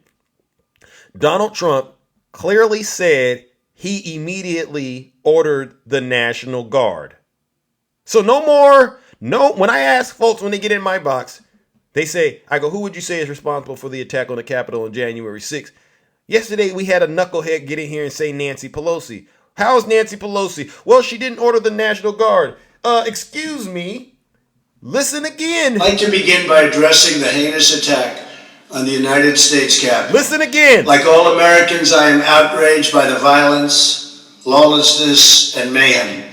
Donald Trump clearly said he immediately ordered the National Guard. So when I ask folks when they get in my box, they say, I go, who would you say is responsible for the attack on the Capitol on January 6th? Yesterday, we had a knucklehead get in here and say Nancy Pelosi. How is Nancy Pelosi? Well, she didn't order the National Guard. Excuse me. Listen again. I'd like to begin by addressing the heinous attack on the United States Capitol. Listen again. Like all Americans, I am outraged by the violence, lawlessness, and mayhem.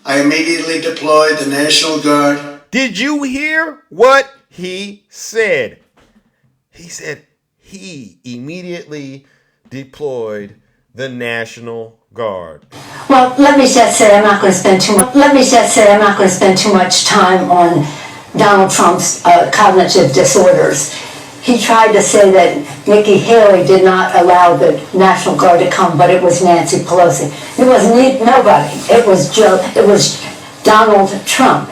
I immediately deployed the National Guard. Did you hear what he said? He said he immediately deployed the National Guard. Well, let me just say I'm not going to spend too much time on Donald Trump's cognitive disorders. He tried to say that Nikki Haley did not allow the National Guard to come, but it was Nancy Pelosi. It wasn't nobody. It was Donald Trump.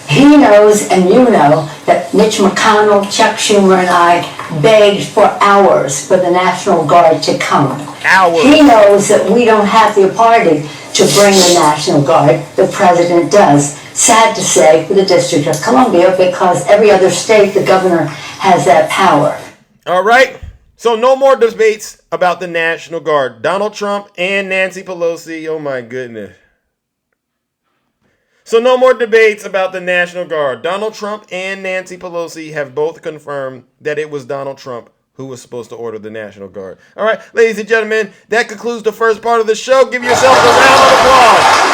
He knows, and you know, that Mitch McConnell, Chuck Schumer, and I begged for hours for the National Guard to come. Hours. He knows that we don't have the authority to bring the National Guard. The president does. Sad to say for the District of Columbia, because every other state, the governor has that power. All right. So no more debates about the National Guard. Donald Trump and Nancy Pelosi. Oh, my goodness. So no more debates about the National Guard. Donald Trump and Nancy Pelosi have both confirmed that it was Donald Trump who was supposed to order the National Guard. All right, ladies and gentlemen, that concludes the first part of the show. Give yourself a round of applause.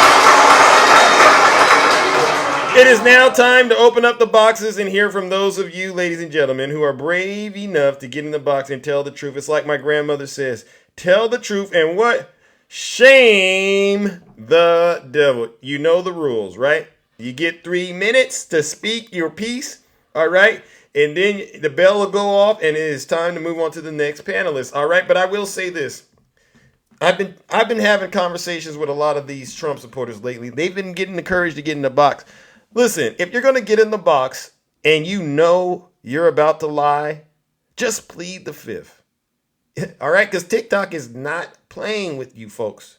It is now time to open up the boxes and hear from those of you, ladies and gentlemen, who are brave enough to get in the box and tell the truth. It's like my grandmother says, tell the truth and what? Shame the devil. You know the rules, right? You get 3 minutes to speak your piece, all right? And then the bell will go off and it is time to move on to the next panelist, all right? But I will say this. I've been having conversations with a lot of these Trump supporters lately. They've been getting the courage to get in the box. Listen, if you're going to get in the box and you know you're about to lie, just plead the fifth. All right? Because TikTok is not playing with you folks.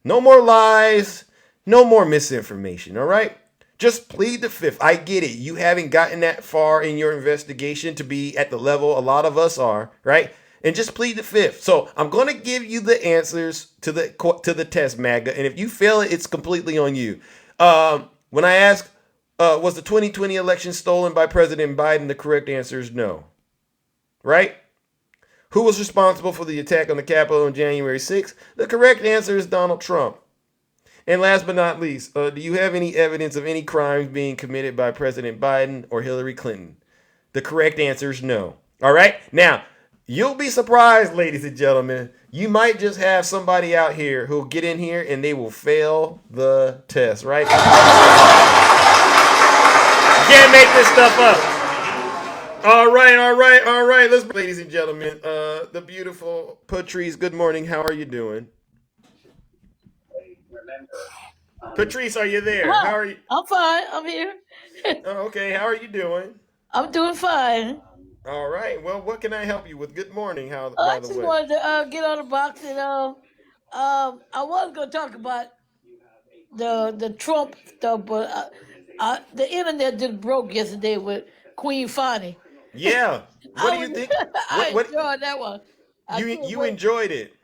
No more lies. No more misinformation. All right? Just plead the fifth. I get it. You haven't gotten that far in your investigation to be at the level a lot of us are, right? and just plead the fifth. So I'm going to give you the answers to the test, MAGA, and if you fail it, it's completely on you. When I ask, was the 2020 election stolen by President Biden? The correct answer is no. Right? Who was responsible for the attack on the Capitol on January 6th? The correct answer is Donald Trump. And last but not least, do you have any evidence of any crimes being committed by President Biden or Hillary Clinton? The correct answer is no. All right? Now, you'll be surprised, ladies and gentlemen. You might just have somebody out here who'll get in here and they will fail the test, right? You can't make this stuff up. All right. Let's, ladies and gentlemen, the beautiful Patrice. Good morning. How are you doing? Patrice, are you there? Huh. How are you? I'm fine. I'm here. Oh, okay. How are you doing? I'm doing fine. All right. Well, what can I help you with? Good morning. How? I By the just way. wanted to get on the box and I was gonna talk about the Trump stuff, but the internet just broke yesterday with Queen Fani. Yeah. What do you think? I enjoyed that one. You enjoyed it.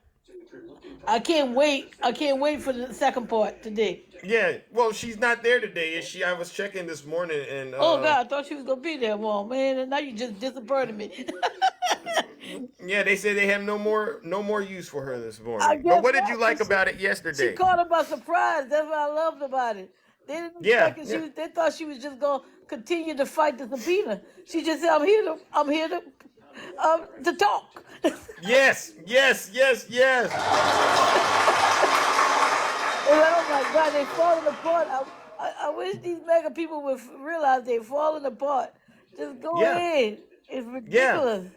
I can't wait. I can't wait for the second part today. Yeah. Well, she's not there today, is she? I was checking this morning and. Oh God, I thought she was gonna be there. Well, man, and now you just disappointed me. Yeah, they said they have no more use for her this morning. But what did you like about it yesterday? She caught him by surprise. That's what I loved about it. They didn't expect it. They thought she was just gonna continue to fight the subpoena. She just said, "I'm here to talk." Yes. And oh my God, they falling apart. I wish these mega people would realize they're falling apart. Just go ahead. It's ridiculous.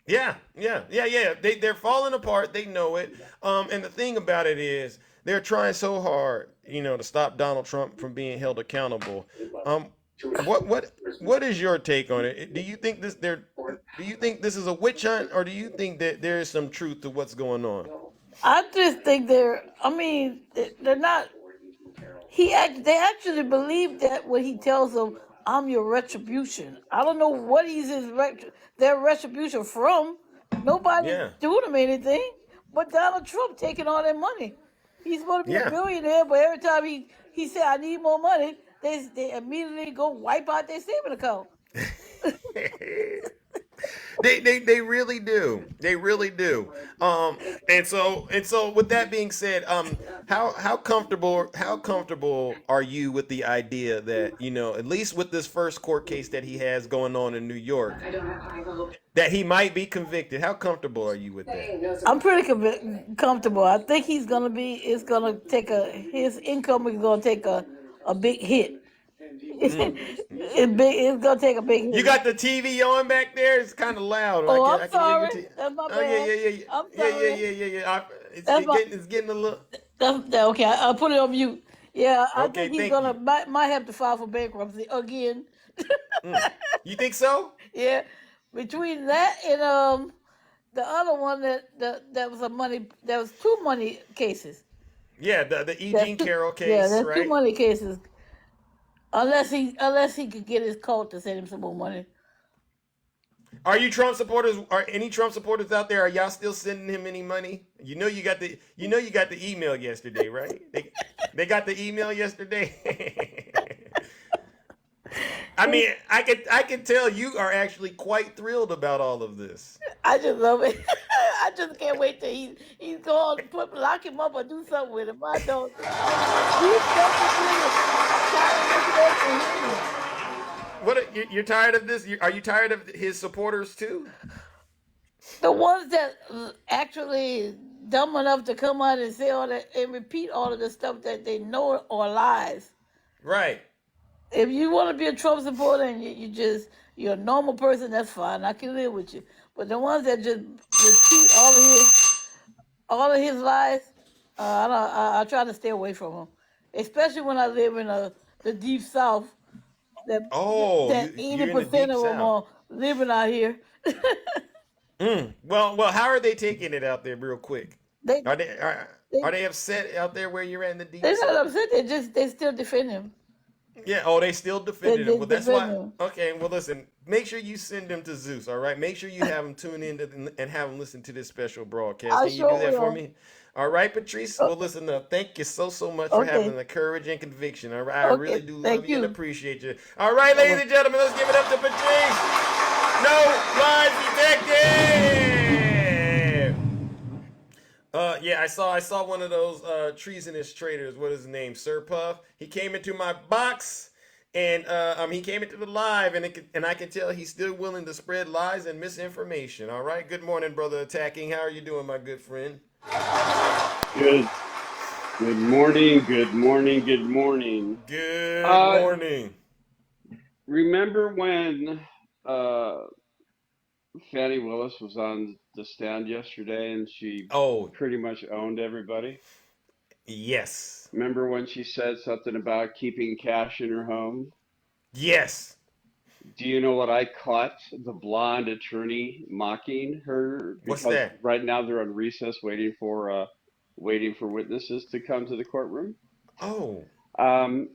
Yeah. They're falling apart. They know it. And the thing about it is, they're trying so hard, to stop Donald Trump from being held accountable. What is your take on it? Do you think this is a witch hunt, or do you think that there is some truth to what's going on? I just think they're not. They actually believe that when he tells them, "I'm your retribution." I don't know what he's their retribution from. Nobody's doing him anything, but Donald Trump taking all their money. He's supposed to be a billionaire, but every time he said, "I need more money," they immediately go wipe out their savings account. They really do. They really do. And so with that being said, how comfortable are you with the idea that, at least with this first court case that he has going on in New York, that he might be convicted? How comfortable are you with that? I'm pretty comfortable. I think his income is gonna take a big hit. It's gonna take a big hit. You got the TV on back there? It's kind of loud. Oh, I'm sorry. That's my bad. Yeah. I'm sorry. Yeah. It's getting a little. Okay, I'll put it on mute. Yeah, I Okay, think he's might have to file for bankruptcy again. You think so? Yeah, between that and the other one that was two money cases. Yeah, the E. Jean Carroll case. Yeah, there's right? two money cases. Unless he could get his cult to send him some more money. Are you Trump supporters? Are any Trump supporters out there? Are y'all still sending him any money? You got the email yesterday, right? They got the email yesterday. I mean, I can tell you are actually quite thrilled about all of this. I just love it. I just can't wait till he's going to lock him up or do something with him. I don't. You're tired of this? Are you tired of his supporters too? The ones that actually dumb enough to come out and say all that and repeat all of the stuff that they know are lies. Right. If you want to be a Trump supporter and you're a normal person, that's fine. I can live with you. But the ones that just repeat all of his lies, I try to stay away from them. Especially when I live in the deep South. That 80% of them are living out here. Well, how are they taking it out there, real quick? Are they upset out there where you're at in the deep South? They're not upset. They still defend him. Yeah. Oh, they still defended him. Well, that's why. defended him. Okay. Well, listen. Make sure you send him to Zeus. All right. Make sure you have him tune in and have him listen to this special broadcast. I Can you do sure that for will. me? All right, Patrice. Well, listen. Thank you so much for having Okay. the courage and conviction. All right. I really do love Thank you and you. appreciate you. All right, ladies and gentlemen, let's give it up to Patrice. No lies detected. Yeah, I saw one of those treasonous traitors. What is his name? Sir Puff. He came into my box, and he came into the live, and I can tell he's still willing to spread lies and misinformation. All right. Good morning, brother Attacking. How are you doing, my good friend? Good. Good morning. Good morning. Good morning. Good morning. Remember when Fani Willis was on the stand yesterday and she pretty much owned everybody? Yes. Remember when she said something about keeping cash in her home? Yes. Do you know what I caught the blonde attorney mocking her? What's Because that? right now they're on recess waiting for witnesses to come to the courtroom. Oh.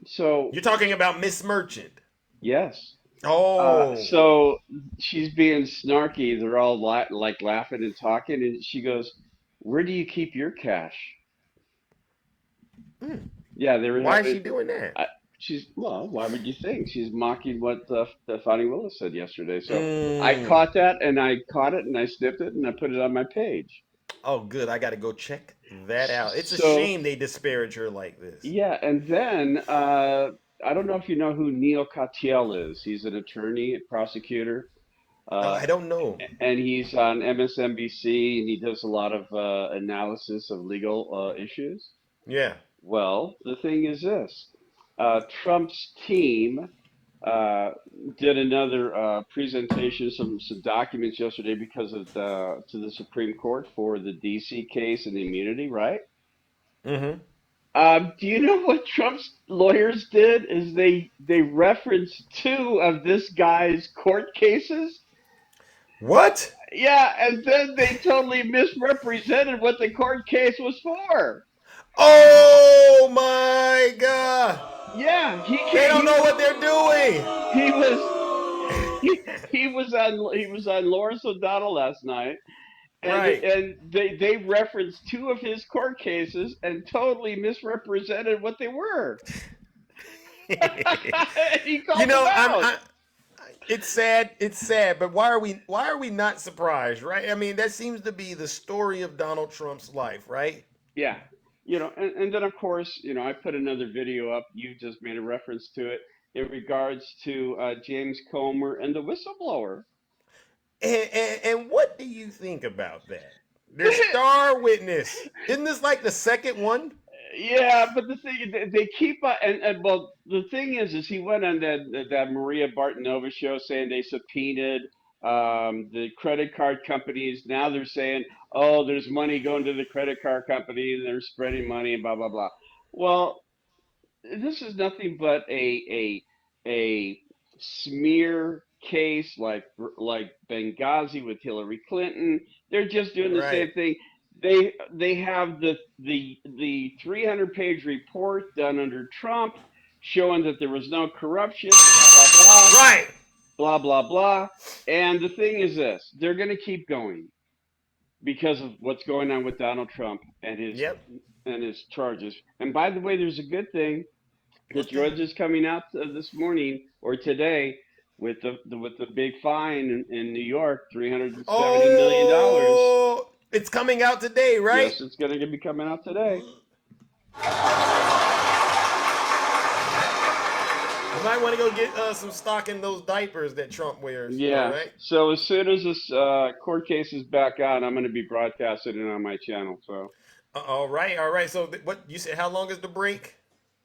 So you're talking about Miss Merchant? Yes. Oh. So she's being snarky. They're all like laughing and talking, and she goes, "Where do you keep your cash?" Yeah, they were. Why is she doing that? Why would you think? She's mocking what Fani Willis said yesterday. So I caught that, and I caught it, and I snipped it, and I put it on my page. Oh, good. I got to go check that out. It's a shame they disparage her like this. Yeah, and then I don't know if you know who Neil Katyal is. He's an attorney, prosecutor. I don't know. And he's on MSNBC, and he does a lot of analysis of legal issues. Yeah. Well, the thing is this. Trump's team did another presentation, some documents yesterday because of to the Supreme Court for the DC case and the immunity, right? Mm-hmm. Do you know what Trump's lawyers did? Is they referenced 2 of this guy's court cases. What? Yeah, and then they totally misrepresented what the court case was for. Oh my God! Yeah, they don't know what they're doing. He was on Lawrence O'Donnell last night. And they referenced 2 of his court cases and totally misrepresented what they were. He called them out. It's sad, but why are we not surprised, right? I mean, that seems to be the story of Donald Trump's life, right? Yeah. And then of course, I put another video up. You just made a reference to it in regards to James Comer and the whistleblower. And what do you think about that? Their star witness. Isn't this like the second one? Yeah, but the thing they keep well, the thing is he went on that Maria Bartonova show saying they subpoenaed the credit card companies. Now they're saying, oh, there's money going to the credit card company and they're spreading money and blah blah blah. Well, this is nothing but a smear case like Benghazi with Hillary Clinton. They're just doing the same thing. They have the 300-page report done under Trump showing that there was no corruption, blah blah blah. Right. Blah blah blah. And the thing is this, they're going to keep going because of what's going on with Donald Trump and his charges. And by the way, there's a good thing. The judge is coming out this morning or today with the big fine in New York, $370 million. It's coming out today, right? Yes, it's going to be coming out today. You might want to go get some stock in those diapers that Trump wears. Yeah. Right? So as soon as this court case is back on, I'm going to be broadcasting it on my channel. So. All right. So what you said? How long is the break?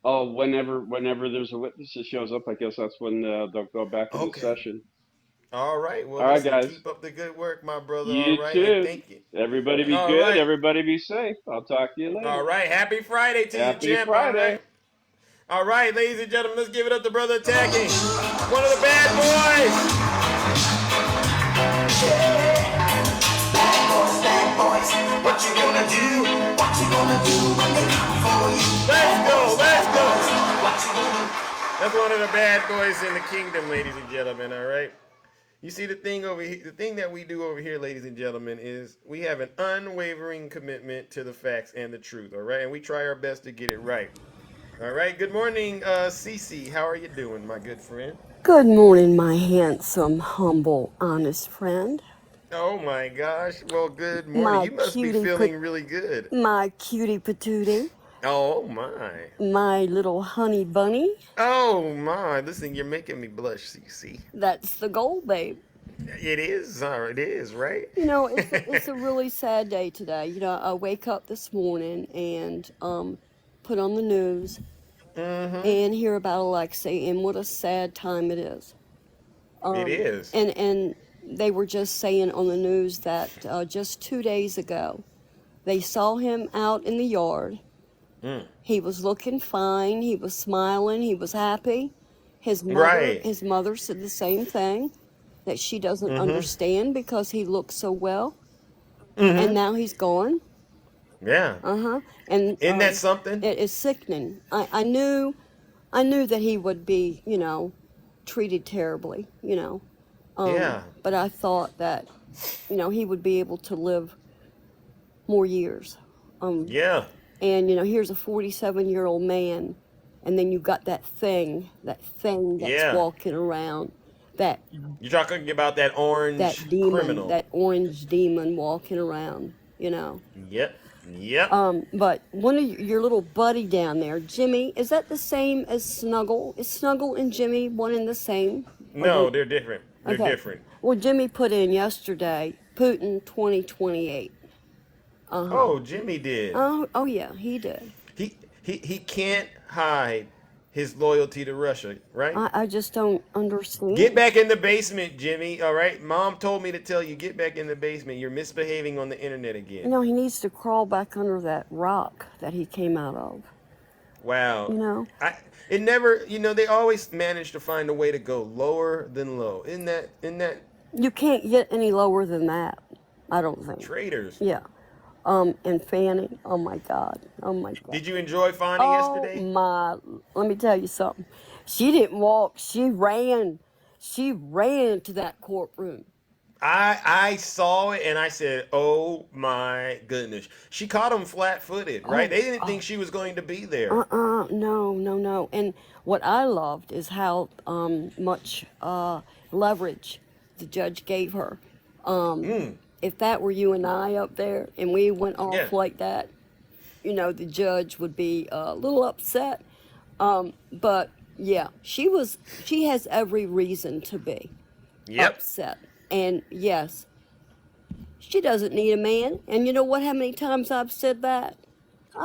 Oh, whenever there's a witness that shows up, I guess that's when they'll go back into session. All right. Well, all right, guys. Keep up the good work, my brother. You all right. too. Thank you. Everybody be good. Right. Everybody be safe. I'll talk to you later. All right. Happy Friday to you, champ. Friday. All right, ladies and gentlemen, let's give it up to Brother Attacking. One of the bad boys. Bad boys. What you gonna do? What you gonna do when they come for you? Let's go. What you gonna That's one of the bad boys in the kingdom, ladies and gentlemen, all right? You see, the thing over here, the thing that we do over here, ladies and gentlemen, is we have an unwavering commitment to the facts and the truth, all right? And we try our best to get it right. All right, good morning, Cece. How are you doing, my good friend? Good morning, my handsome, humble, honest friend. Oh my gosh. Well, good morning. My You must be feeling really good. My cutie patootie. Oh my. My little honey bunny. Oh my. Listen, you're making me blush, Cece. That's the goal, babe. It is, right? You know, it's a really sad day today. You know, I wake up this morning and put on the news and hear about Alexei, and what a sad time it is. It is. And they were just saying on the news that just 2 days ago, they saw him out in the yard. He was looking fine. He was smiling. He was happy. His mother said the same thing, that she doesn't understand because he looks so well. And now he's gone. Yeah. And isn't that something? It is sickening. I knew that he would be, you know, treated terribly, you know. But I thought that, you know, he would be able to live more years. And, you know, here's a 47-year-old man, and then you got that thing that's walking around. That you're talking about that orange criminal. That orange demon walking around, you know. Yep. But one of your little buddy down there, Jimmy, is that the same as Snuggle? Is Snuggle and Jimmy one and the same? No, they're different. They're different. Well, Jimmy put in yesterday, Putin 2028. Oh, Jimmy did. Oh yeah, he did. He can't hide his loyalty to Russia, right? I just don't understand. Get back in the basement, Jimmy. All right, Mom told me to tell you, get back in the basement. You're misbehaving on the internet again. You know, he needs to crawl back under that rock that he came out of. Wow. You know, it never. You know, they always manage to find a way to go lower than low. Isn't that? You can't get any lower than that. I don't think. Traitors. Yeah. And Fani, oh my God. Did you enjoy Fani yesterday? Let me tell you something. She didn't walk, she ran to that courtroom. I saw it and I said, oh my goodness. She caught him flat-footed, right? They didn't think she was going to be there. No. And what I loved is how much leverage the judge gave her. If that were you and I up there and we went off like that, you know, the judge would be a little upset. But yeah, she has every reason to be upset. And yes, she doesn't need a man. And you know what? How many times I've said that?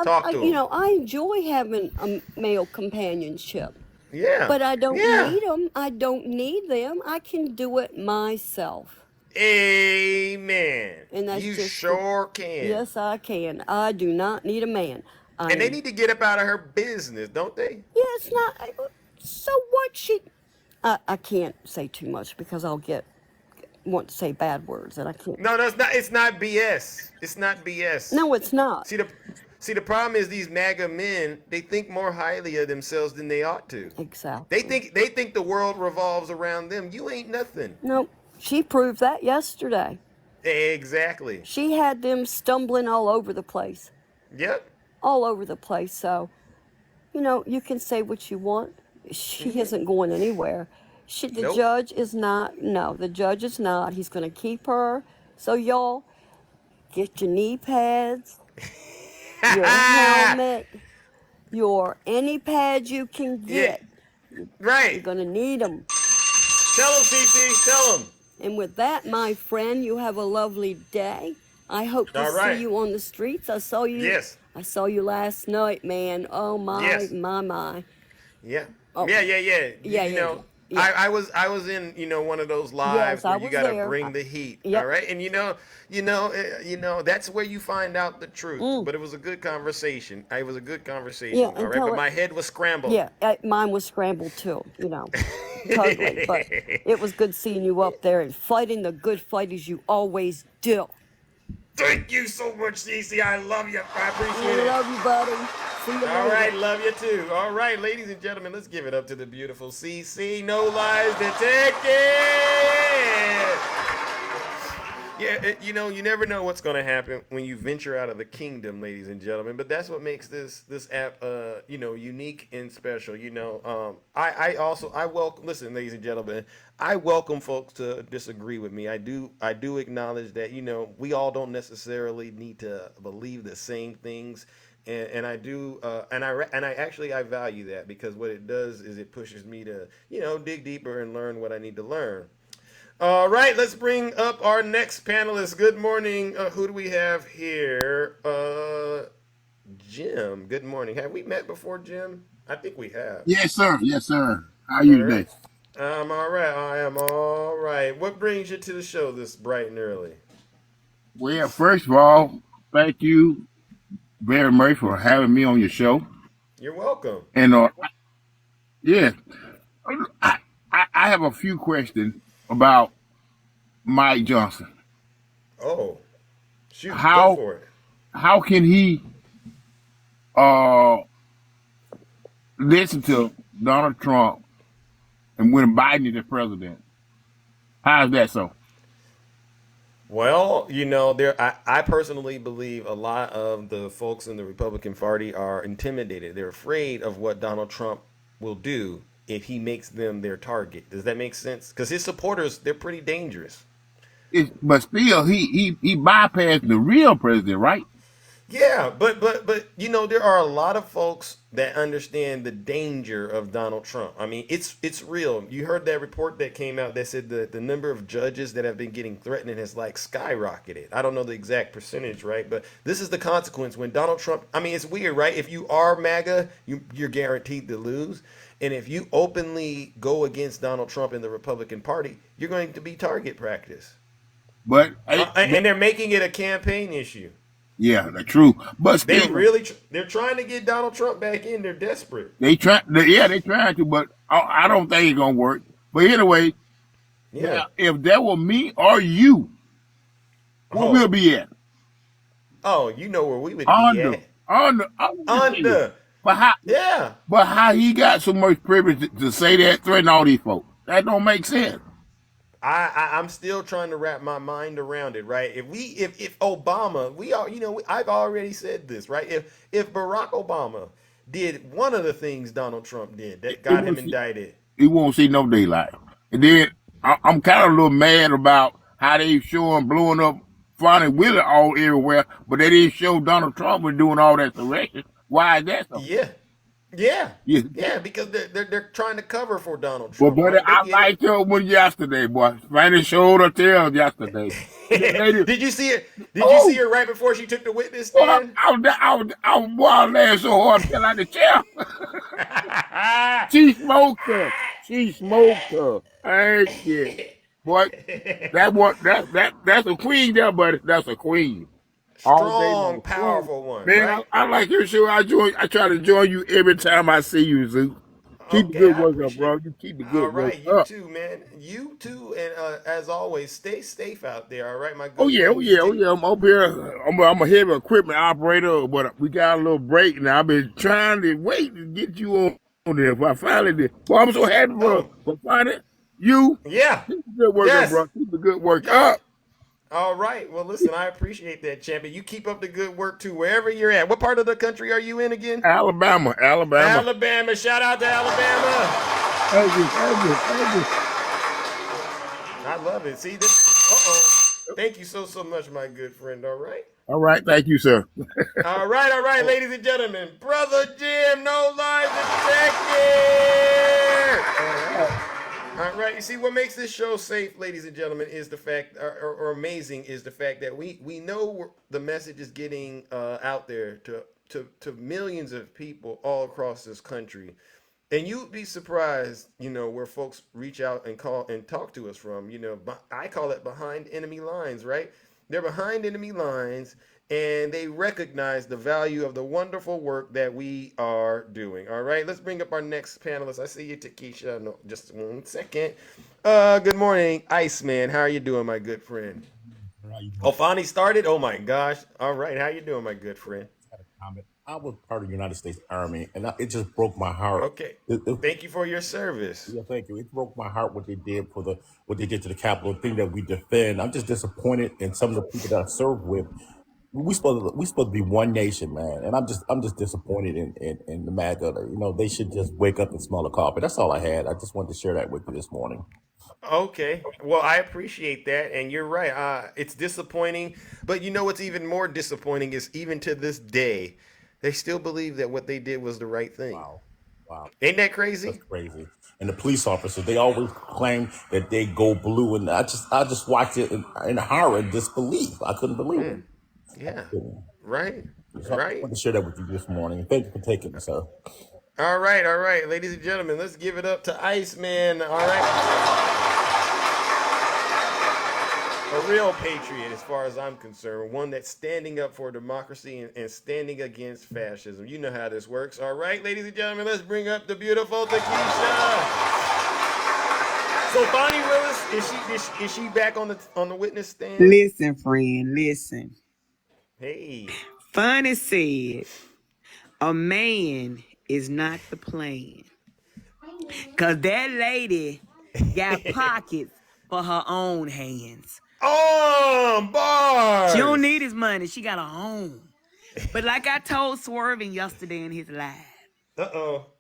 Talk to him. You know, I enjoy having a male companionship. Yeah. But I don't need them. I don't need them. I can do it myself. Amen. And that's you just sure can. Yes, I can. I do not need a man. And they need to get up out of her business, don't they? Yeah, it's not. So what? I can't say too much because I'll want to say bad words, and I can't. No, that's not. It's not BS. It's not BS. No, it's not. See, the problem is these MAGA men. They think more highly of themselves than they ought to. Exactly. They think the world revolves around them. You ain't nothing. Nope. She proved that yesterday. Exactly. She had them stumbling all over the place. Yep. All over the place. So, you know, you can say what you want. She isn't going anywhere. The judge is not. No, the judge is not. He's going to keep her. So y'all, get your knee pads, your helmet, any pads you can get. Yeah. Right. You're going to need them. Tell him, CC. Tell him. And with that, my friend, you have a lovely day. I hope to see you on the streets. I saw you. Yes. I saw you last night, man. Oh my, my. Yeah. Oh. Yeah. You know, I was in, you know, one of those lives where you got to bring the heat. Yep. All right. And you know, that's where you find out the truth. But it was a good conversation. It was a good conversation. Yeah, all right. But my head was scrambled. Yeah. Mine was scrambled too, you know. Totally. But it was good seeing you up there and fighting the good fight as you always do. Thank you so much, CC. I love you. I appreciate it. Love you, buddy. See you All later. right, love you too. All right, ladies and gentlemen, let's give it up to the beautiful CC. No lies detected. Yeah, you never know what's going to happen when you venture out of the kingdom, ladies and gentlemen. But that's what makes this app, unique and special. I welcome. Listen, ladies and gentlemen, I welcome folks to disagree with me. I do acknowledge that we all don't necessarily need to believe the same things. And I do, and I value that, because what it does is it pushes me to, dig deeper and learn what I need to learn. All right, let's bring up our next panelist. Good morning. Who do we have here? Jim. Good morning. Have we met before, Jim? I think we have. Yes, sir. Yes, sir. How are you today? I'm all right. I am all right. What brings you to the show this bright and early? Well, first of all, thank you very much for having me on your show. You're welcome. And yeah, I have a few questions about Mike Johnson. Oh, shoot! Go for it. How can he listen to Donald Trump and when Biden is the president? How is that so? Well, I personally believe a lot of the folks in the Republican Party are intimidated. They're afraid of what Donald Trump will do if he makes them their target. Does that make sense? Because his supporters, they're pretty dangerous. But still, he bypassed the real president, right? Yeah, but there are a lot of folks that understand the danger of Donald Trump. I mean, it's real. You heard that report that came out that said the number of judges that have been getting threatened has skyrocketed. I don't know the exact percentage, right? But this is the consequence when Donald Trump. I mean, it's weird, right? If you are MAGA, you're guaranteed to lose. And if you openly go against Donald Trump in the Republican Party, you're going to be target practice. And they're making it a campaign issue. Yeah, that's true. But still, they're trying to get Donald Trump back in. They're desperate. They're trying to, but I don't think it's gonna work. But anyway, yeah. If that were me or you, where we'll be at? Oh, you know where we would be at. Under. But how? Yeah. But how he got so much privilege to say that, threaten all these folks? That don't make sense. I'm still trying to wrap my mind around it, right? If Obama, I've already said this, right? If Barack Obama did one of the things Donald Trump did that got him indicted, he won't see no daylight. And then I'm kind of a little mad about how they show him blowing up Fani Willis all everywhere, but they didn't show Donald Trump was doing all that direction. Why is that so? Yeah, because they're trying to cover for Donald Trump. Well, buddy, I liked your one yesterday, boy. Fanny showed her tail yesterday. Did you see it? Did you see her right before she took the witness stand? I was laughing so hard I fell out the chair. She smoked her. I ain't scared. Boy, that's a queen there, buddy. That's a queen. Strong, powerful one. Man, right? I like your show. I try to join you every time I see you, Zoo. Keep the good work up, bro. You keep the good work up. All right, you too, man. You too, and as always, stay safe out there. All right, my good. Oh yeah. I'm up here. I'm a heavy equipment operator, but we got a little break now. I've been trying to wait to get you on there. But I finally did. Well, I'm so happy for finding you. Yeah. Keep the good work up, bro. Keep the good work up. All right. Well, listen, I appreciate that, champion. You keep up the good work, too, wherever you're at. What part of the country are you in again? Alabama. Shout out to Alabama. Thank you. I love it. See, this. Thank you so much, my good friend. All right. All right. Thank you, sir. All right, ladies and gentlemen. Brother Jim, no lies detected. All right. You see, what makes this show safe, ladies and gentlemen, is the fact, or amazing, is the fact that we know the message is getting out there to millions of people all across this country. And you'd be surprised, where folks reach out and call and talk to us from. I call it behind enemy lines, right? They're behind enemy lines, and they recognize the value of the wonderful work that we are doing. All right, let's bring up our next panelist. I see you, Takesha. No, just 1 second. Good morning, Iceman. How are you doing, my good friend? Oh, Fani started? Oh my gosh. All right. How you doing, my good friend? I was part of the United States Army, and it just broke my heart. Okay. Thank you for your service. Yeah, thank you. It broke my heart what they did what they did to the Capitol, thing that we defend. I'm just disappointed in some of the people that I serve with. We supposed to be one nation, man, and I'm just disappointed in the MAGA. They should just wake up and smell the carpet. That's all I had. I just wanted to share that with you this morning. Okay. Well, I appreciate that. And you're right. It's disappointing. But you know what's even more disappointing is even to this day, they still believe that what they did was the right thing. Wow. Ain't that crazy? That's crazy. And the police officers, they always claim that they go blue. And I just watched it in horror and disbelief. I couldn't believe it. Yeah. Right. So I wanted to share that with you this morning. Thank you for taking me, sir. All right. Ladies and gentlemen, let's give it up to Iceman. All right. A real patriot, as far as I'm concerned, one that's standing up for democracy and standing against fascism. You know how this works. All right, ladies and gentlemen, let's bring up the beautiful Takesha. So, Fani Willis, is she back on the witness stand? Listen, friend, listen. Hey. Fani said, a man is not the plan. Because that lady got pockets for her own hands. Oh, bars! She don't need his money. She got her own. But like I told Swerving yesterday in his live,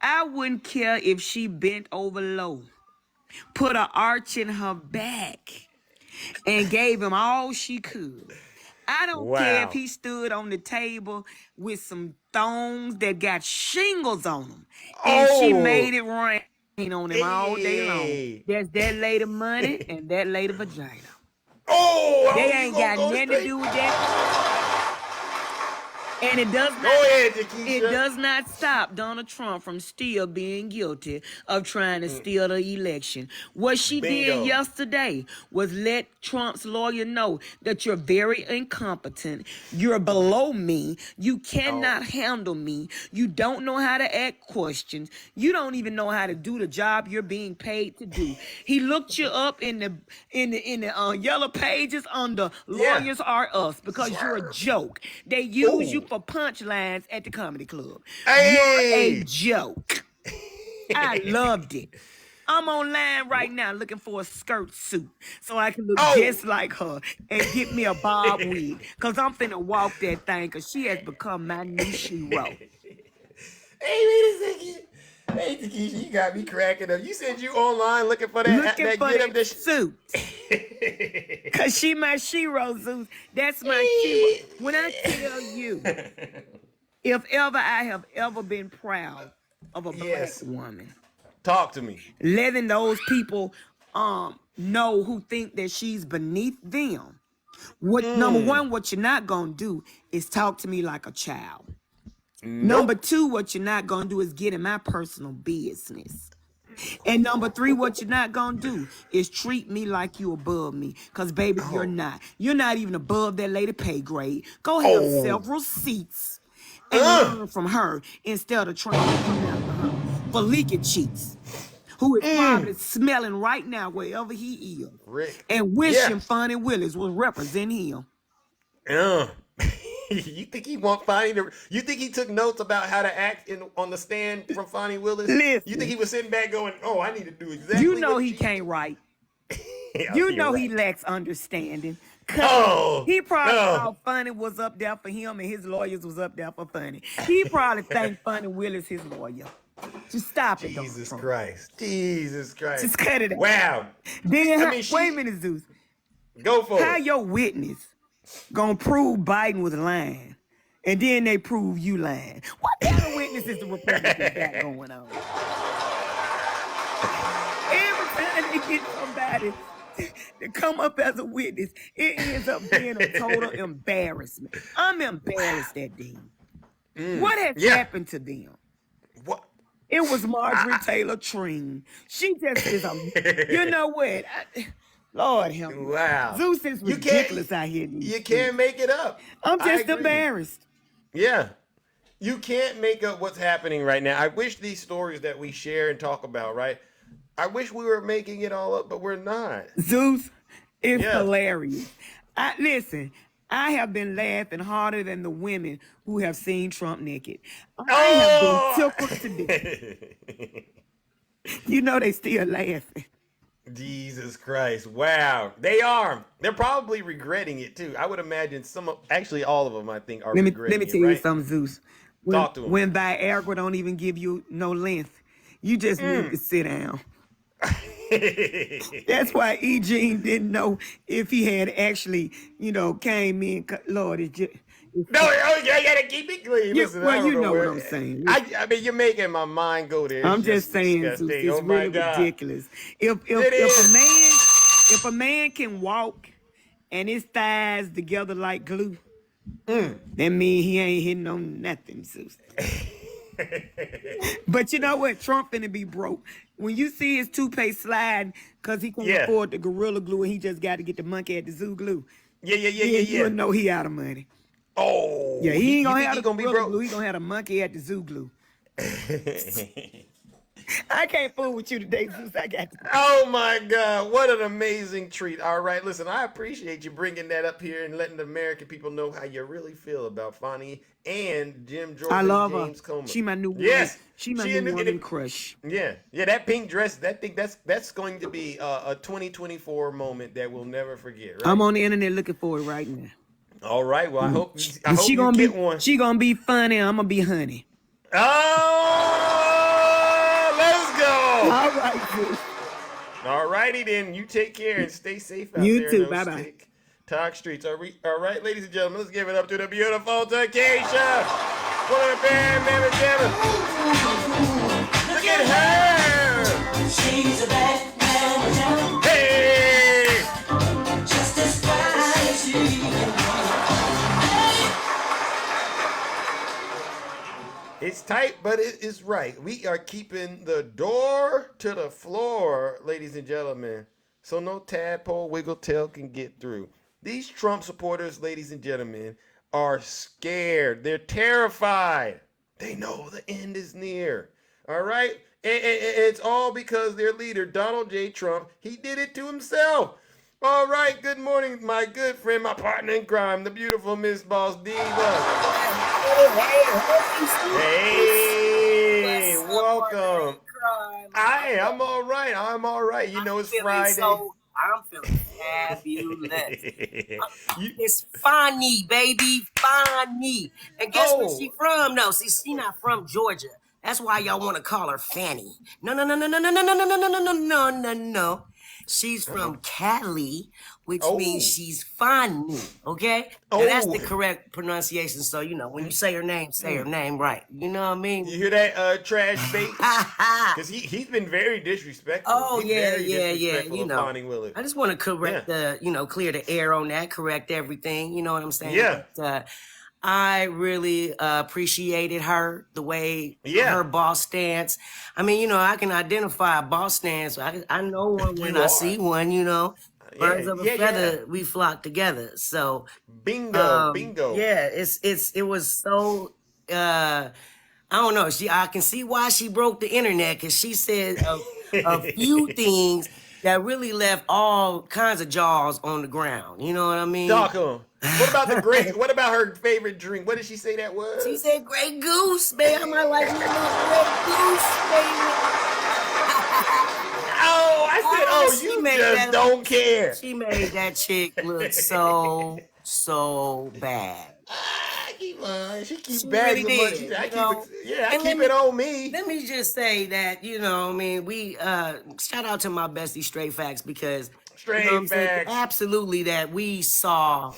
I wouldn't care if she bent over low, put an arch in her back, and gave him all she could. I don't care if he stood on the table with some thongs that got shingles on them, and she made it rain on him all day long. There's that lady money and that lady vagina. They ain't got nothing to do with that. And it does not stop Donald Trump from still being guilty of trying to steal the election. What she did yesterday was let Trump's lawyer know that you're very incompetent. You're below me. You cannot handle me. You don't know how to ask questions. You don't even know how to do the job you're being paid to do. He looked you up in the yellow pages under Lawyers Are Us because you're a joke. They use you for punchlines at the comedy club. You're a joke. I loved it. I'm online right now looking for a skirt suit so I can look just like her and get me a bob wig because I'm finna walk that thing because she has become my new shero. Hey, wait a second. Hey, Takesha, you got me cracking up. You said you online looking for that suit. Cause she my shero, Zeus. That's my shero. When I tell you, if ever I have ever been proud of a black woman, talk to me. Letting those people know who think that she's beneath them. Number one, what you're not gonna do is talk to me like a child. Number two, what you're not gonna do is get in my personal business. And number three, what you're not gonna do is treat me like you above me. Cause baby, you're not. You're not even above that lady pay grade. Go have several seats and learn from her instead of trying to come after her for leaking cheeks. Who is probably smelling right now wherever he is. Rick. And wishing Fani Willis was representing him. You think he want Fani to? You think he took notes about how to act on the stand from Fani Willis? Listen, you think he was sitting back going, "Oh, I need to do exactly"? You know he can't write. You know he lacks understanding. He probably thought Fani was up there for him and his lawyers was up there for Fani. He probably thanked Fani Willis his lawyer. Just stop it. Jesus Christ. Just cut it out. Wow. Then wait a minute, Zeus. Go for How your witness gonna prove Biden was lying, and then they prove you lying? What kind of witness is the Republicans got going on? Every time they get somebody to come up as a witness, it ends up being a total embarrassment. I'm embarrassed at them. What has happened to them? What? It was Marjorie Taylor Greene. She just is a. You know what? Lord help me. Wow. Zeus is ridiculous out here. You can't make it up. I'm just embarrassed. Yeah. You can't make up what's happening right now. I wish these stories that we share and talk about, right? I wish we were making it all up, but we're not. Zeus is hilarious. Listen, I have been laughing harder than the women who have seen Trump naked. I have been tickled to death. You know they still laughing. Jesus Christ. Wow. They are. They're probably regretting it too. I would imagine actually all of them, I think, are regretting it. Let me tell you something, Zeus. Talk to him. When Viagra don't even give you no length, you just need to sit down. That's why E. Jean didn't know if he had actually, came in. Lord, it's just... No, you gotta keep it clean. Listen, well, you know what I'm saying. I mean, you're making my mind go there. I'm just saying, Zeus, it's really ridiculous. If a man can walk and his thighs together like glue, that mean he ain't hitting on nothing, Zeus. But you know what? Trump finna be broke. When you see his toupee slide because he can't afford the Gorilla Glue and he just got to get the monkey at the zoo glue. You'll know he out of money. Oh. Yeah, he ain't gonna have the Gorilla Glue. He gonna have a monkey at the zoo glue. I can't fool with you today, Zeus. I got to. Oh my God, what an amazing treat. All right, listen, I appreciate you bringing that up here and letting the American people know how you really feel about Fani and Jim Jordan. I love James her. Coleman. She my new woman. Yes. She my new woman crush. Yeah, that pink dress, that's going to be a 2024 moment that we'll never forget, right? I'm on the internet looking for it right now. All right, well, I hope she you gonna get be one. She gonna be funny, I'm gonna be honey. Oh, let's go. All right, Zeus. All righty then. You take care and stay safe out You there. too. Bye-bye. Talk streets. All right, ladies and gentlemen, let's give it up to the beautiful Takesha. One of the band members. Look at her. She's a bad man. Hey. Just as fine as she can be. It's tight, but it is right. We are keeping the door to the floor, ladies and gentlemen, so no tadpole wiggle tail can get through. These Trump supporters, ladies and gentlemen, are scared. They're terrified. They know the end is near. All right? And it's all because their leader, Donald J. Trump, he did it to himself. All right, good morning, my good friend, my partner in crime, the beautiful Miss Boss Diva. Hey, welcome. I'm all right. I'm all right. You know, it's Friday. I'm feeling fabulous. It's Fani, baby. Fani. And guess where she from, though? See, she not from Georgia. That's why y'all want to call her Fanny. No. She's from Cali, which means she's funny, okay? And that's the correct pronunciation. So, when you say her name right. You know what I mean? You hear that, trash bait? Because he's been very disrespectful. Oh, yeah. Fani Willis. I just want to correct clear the air on that, correct everything. You know what I'm saying? Yeah. But, I really appreciated her, the way her boss stance. I mean, I can identify a boss stance. I know one when I see one, Birds of a feather, we flock together. So bingo. Yeah, it was so I don't know. I can see why she broke the internet, because she said a few things that really left all kinds of jaws on the ground. You know what I mean? What about what about her favorite drink? What did she say that was? She said Grey Goose, baby. I might like a little Grey Goose, baby. I said, you just don't care. She made that chick look so bad. She keeps bagging really I keep it on me. Let me just say that, we shout out to my bestie Straight Facts, because Facts. Absolutely that we saw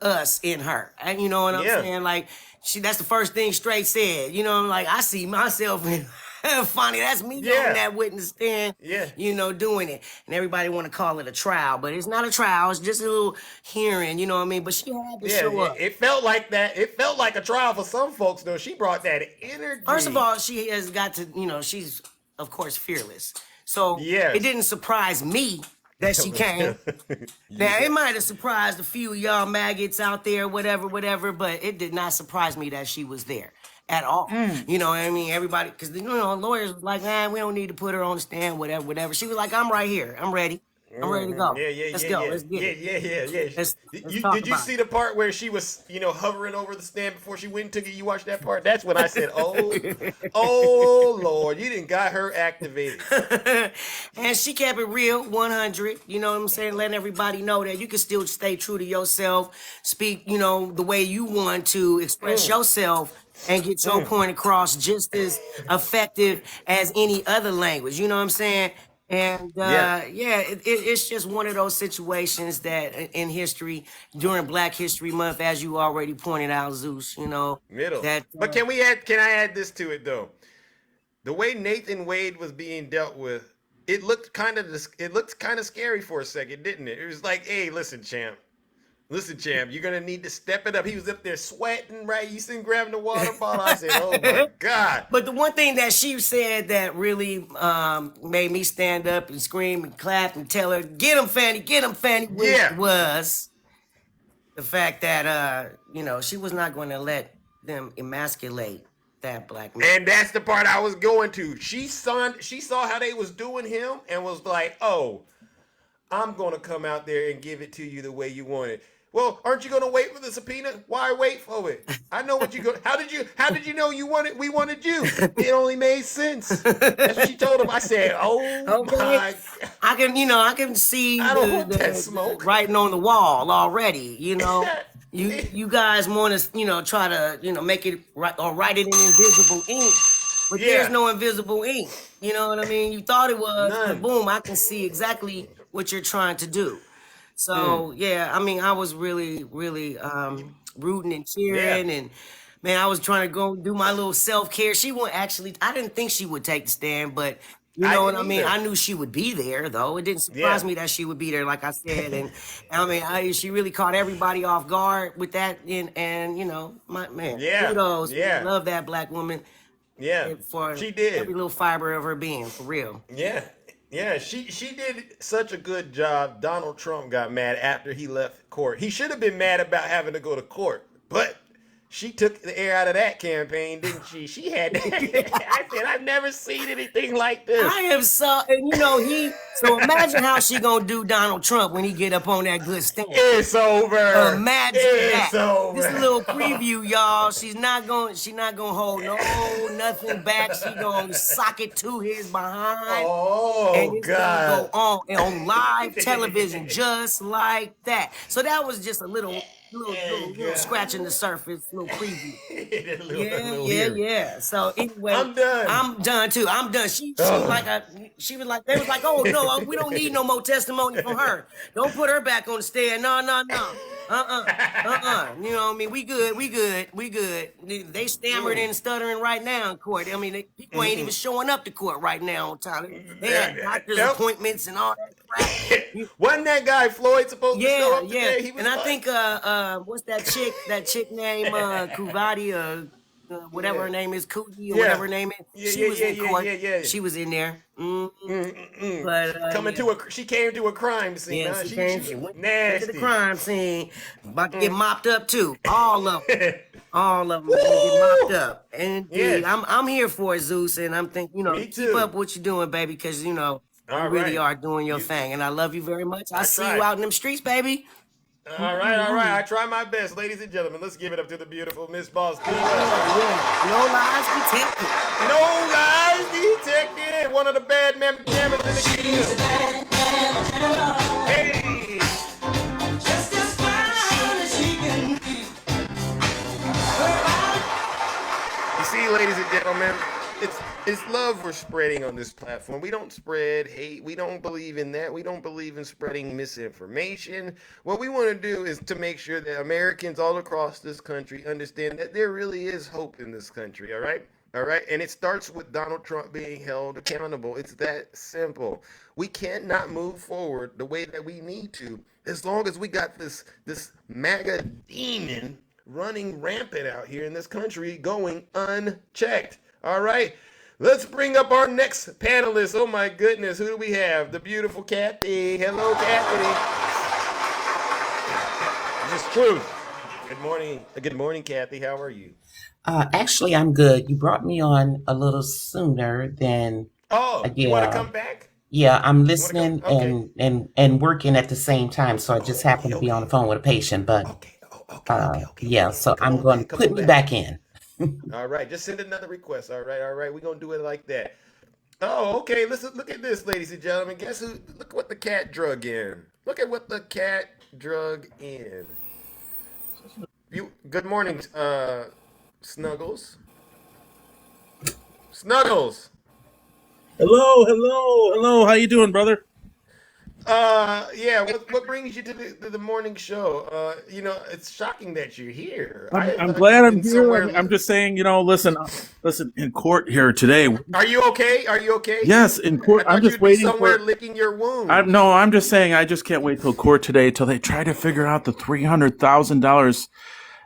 us in her. And you know what I'm saying? Like, that's the first thing Straight said. I see myself in Fani. That's me on that witness stand, doing it. And everybody want to call it a trial, but it's not a trial. It's just a little hearing, you know what I mean? But she had to show up. It felt like that. It felt like a trial for some folks, though. She brought that energy. First of all, she has got to, she's, of course, fearless. So it didn't surprise me that she came. Now, it might have surprised a few of y'all maggots out there, whatever, but it did not surprise me that she was there at all. You know what I mean? Everybody, because, lawyers was like, we don't need to put her on the stand, whatever. She was like, I'm right here. I'm ready. I'm ready to go. Yeah. Let's go. Let's get it. Yeah. Let's Did you see the part where she was, hovering over the stand before she went and took it? You watched that part? That's when I said, oh Lord, you didn't got her activated. And she kept it real, 100. You know what I'm saying? Letting everybody know that you can still stay true to yourself, speak, the way you want to express yourself, and get your point across just as effective as any other language. You know what I'm saying? And it's just one of those situations that in history, during Black History Month, as you already pointed out, Zeus, that. But can I add this to it though? The way Nathan Wade was being dealt with, it looked kind of scary for a second, didn't it? It was like, hey, listen, champ, you're gonna need to step it up. He was up there sweating, right? You seen grabbing the water bottle. I said, oh my God. But the one thing that she said that really made me stand up and scream and clap and tell her, get him, Fani, was the fact that she was not going to let them emasculate that black man. And that's the part I was going to. She saw how they was doing him and was like, oh, I'm gonna come out there and give it to you the way you want it. Well, aren't you gonna wait for the subpoena? Why wait for it? I know what you go. How did you know you wanted? We wanted you. It only made sense. That's what she told him. I said, "Oh my." I can see I don't want that smoke writing on the wall already. You guys want to try to make it right or write it in invisible ink, but there's no invisible ink. You know what I mean? You thought it was, but boom, I can see exactly what you're trying to do. So I was really, really rooting and cheering, and man, I was trying to go do my little self-care. She won't actually. I didn't think she would take the stand, but you know what I mean. I knew she would be there, though. It didn't surprise me that she would be there, like I said, and she really caught everybody off guard with that. And my man, kudos. Yeah, love that black woman. Yeah, she did every little fiber of her being, for real. Yeah, she did such a good job. Donald Trump got mad after he left court. He should have been mad about having to go to court, but she took the air out of that campaign, didn't she? She had that. I said, I've never seen anything like this. I am so imagine how she gonna do Donald Trump when he get up on that good stand. It's over. Imagine it's that. Over. This little preview, y'all. She's not gonna hold nothing back. She gonna sock it to his behind. Oh, and it's God. gonna go on live television just like that. So that was just a little scratching the surface, little preview. Yeah. So anyway, I'm done too. I'm done. They was like, oh no, we don't need no more testimony from her. Don't put her back on the stand. No. You know what I mean? We good. They stammering and stuttering right now in court. I mean, people ain't even showing up to court right now on time. They had doctor's appointments and all that crap. Wasn't that guy Floyd supposed to show up today? He was I think what's that chick? That chick named Kuvati or whatever her name is, Cootie or whatever her name is. She was in court. She was in there. But she came to a crime scene. Yeah, huh? she went nasty. to the crime scene. About to get mopped up too. All of them. All of them gonna get mopped up. And I'm here for it, Zeus, and I'm thinking, keep up what you're doing, baby, because you really are doing your thing, and I love you very much. I see you out in them streets, baby. All right. I try my best, ladies and gentlemen. Let's give it up to the beautiful Miss Boss. No lies detected. No lies detected. One of the bad men jammers in the kingdom. Hey. Just as fine as she can be. You see, ladies and gentlemen, it's love we're spreading on this platform. We don't spread hate. We don't believe in that. We don't believe in spreading misinformation. What we want to do is to make sure that Americans all across this country understand that there really is hope in this country, all right? All right? And it starts with Donald Trump being held accountable. It's that simple. We can't not move forward the way that we need to as long as we got this MAGA demon running rampant out here in this country going unchecked. All right? Let's bring up our next panelist. Oh my goodness, who do we have? The beautiful Kathy. Hello, Kathy. This is truth. Good morning. Good morning, Kathy. How are you? Actually, I'm good. You brought me on a little sooner than. Oh, you want to come back? Yeah, I'm listening and working at the same time, so I just happened to be on the phone with a patient. But yeah, so I'm going to put me back in. All right, just send another request. All right. We're gonna do it like that. Oh, okay. Listen, look at this, ladies and gentlemen. Guess who? Look what the cat drug in. Look at what the cat drug in. Good morning, Snuggles. Snuggles. Hello. How you doing, brother? Yeah. What brings you to the morning show? It's shocking that you're here. I'm glad I'm here. I'm just saying, listen, in court here today. Are you okay? Yes, in court. I'm just waiting somewhere licking your wounds. I'm just saying, I just can't wait till court today till they try to figure out the $300,000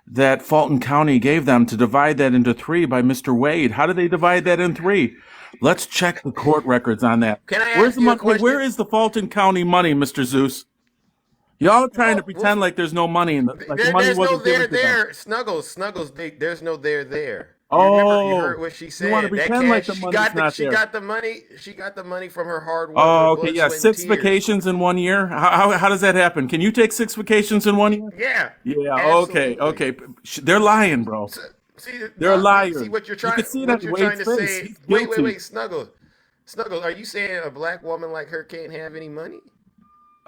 that Fulton County gave them to divide that into 3 by Mr. Wade. How did they divide that in 3? Let's check the court records on that. Can I Where's ask you a question? Where is the Fulton County money, Mr. Zeus? Y'all trying to pretend like there's no money in the money there's wasn't no given to there. them. Snuggles. There's no there. Oh, you heard what she said. You want to pretend like the money's not she there. got the money. She got the money from her hard work. Oh, okay, yeah, 6 vacations in 1 year. How does that happen? Can you take 6 vacations in 1 year? Yeah. Yeah. Absolutely. Okay. They're lying, bro. They're liars. See what you're trying. You can see what that you're trying to Wade's say. face. Wait, Snuggles. Are you saying a black woman like her can't have any money?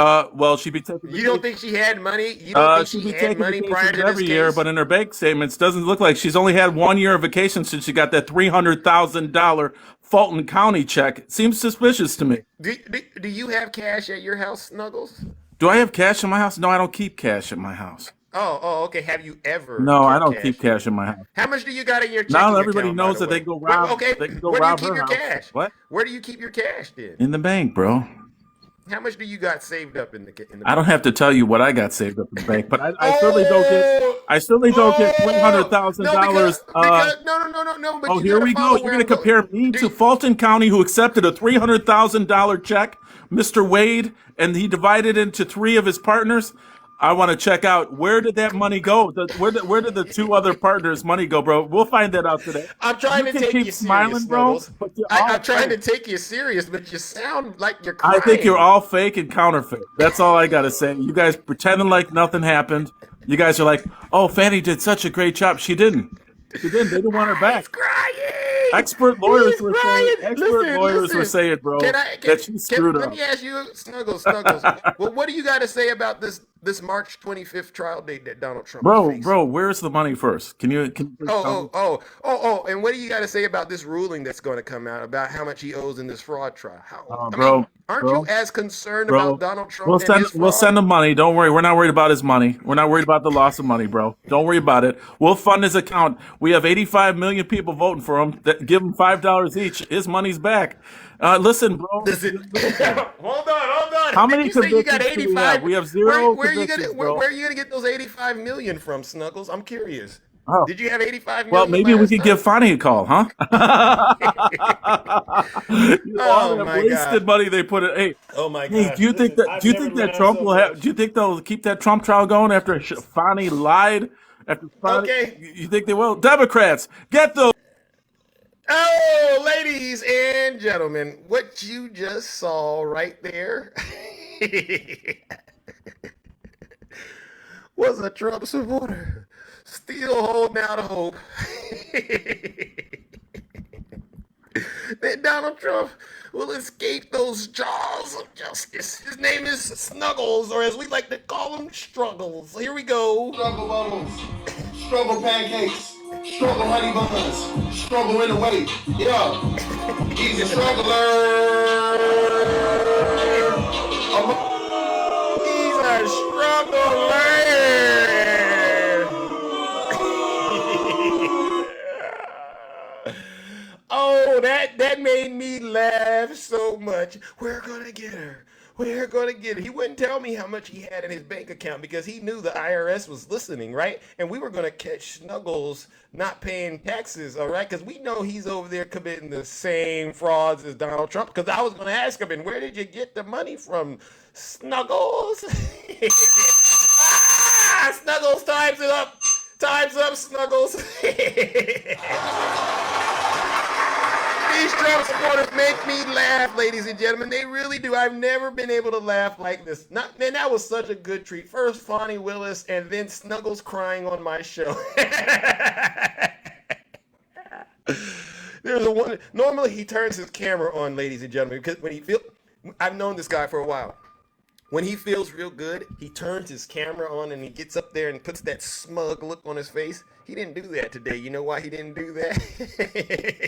Well, she'd be taking. You don't think she had money? You don't think she had money prior to this every year, but in her bank statements, doesn't look like she's only had 1 year of vacation since she got that $300,000 Fulton County check. Seems suspicious to me. Do you have cash at your house, Snuggles? Do I have cash in my house? No, I don't keep cash at my house. Oh, okay. Have you ever? No, I don't keep cash in my house. How much do you got in your checking Now everybody account, knows that they go rob. They can go rob her house. Where do you keep your cash? What? Where do you keep your cash then? In the bank, bro. How much do you got saved up in the bank? I don't have to tell you what I got saved up in the bank, but I certainly don't get. I certainly don't get $300,000. No. But oh, here we go. You're going to compare me to Fulton County, who accepted a $300,000 check, Mr. Wade, and he divided it into 3 of his partners. I want to check out, where did that money go? Where did the 2 other partners' money go, bro? We'll find that out today. I'm trying to take you serious, smiling, bro. I'm trying to take you serious, but you sound like you're crying. I think you're all fake and counterfeit. That's all I got to say. You guys pretending like nothing happened. You guys are like, oh, Fani did such a great job. She didn't. They didn't want her back. Expert lawyers were saying, bro, that she screwed up. Let me ask you, Snuggles. Well, what do you got to say about this March 25th trial date that Donald Trump is facing? Bro, where's the money first? Can you Oh, and what do you got to say about this ruling that's going to come out about how much he owes in this fraud trial? Aren't you as concerned about Donald Trump and his fraud? We'll send him money. Don't worry. We're not worried about his money. We're not worried about the loss of money, bro. Don't worry about it. We'll fund his account. We have 85 million people voting for him. Give him $5 each. His money's back. Listen, bro. Hold on. How many convictions do we have? We have 0 convictions, bro. Where are you going to get those 85 million from, Snuggles? I'm curious. Oh. Did you have 85 million? Well, maybe we could give Fani a call, huh? All that wasted money they put it. Hey, oh my God! Hey, do you think that Trump will have? Do you think they'll keep that Trump trial going after Fani lied? After Fani, okay, you think they will? Democrats, get those. Oh, ladies and gentlemen, what you just saw right there was a Trump supporter still holding out hope that Donald Trump will escape those jaws of justice. His name is Snuggles, or as we like to call him, Struggles. Here we go. Struggle bubbles, struggle pancakes, struggle honey buns, struggle in the way. Yeah, he's a struggler. He's a struggler. Oh, that made me laugh so much. We're gonna get her. He wouldn't tell me how much he had in his bank account because he knew the IRS was listening, right? And we were gonna catch Snuggles not paying taxes, all right? Because we know he's over there committing the same frauds as Donald Trump. Because I was gonna ask him, and where did you get the money from, Snuggles? Snuggles, time's up. Time's up, Snuggles. These Trump supporters make me laugh, ladies and gentlemen. They really do. I've never been able to laugh like this. Man, that was such a good treat. First Fani Willis, and then Snuggles crying on my show. There's a one. Normally he turns his camera on, ladies and gentlemen, because when he feels, I've known this guy for a while. When he feels real good, he turns his camera on and he gets up there and puts that smug look on his face. He didn't do that today. You know why he didn't do that?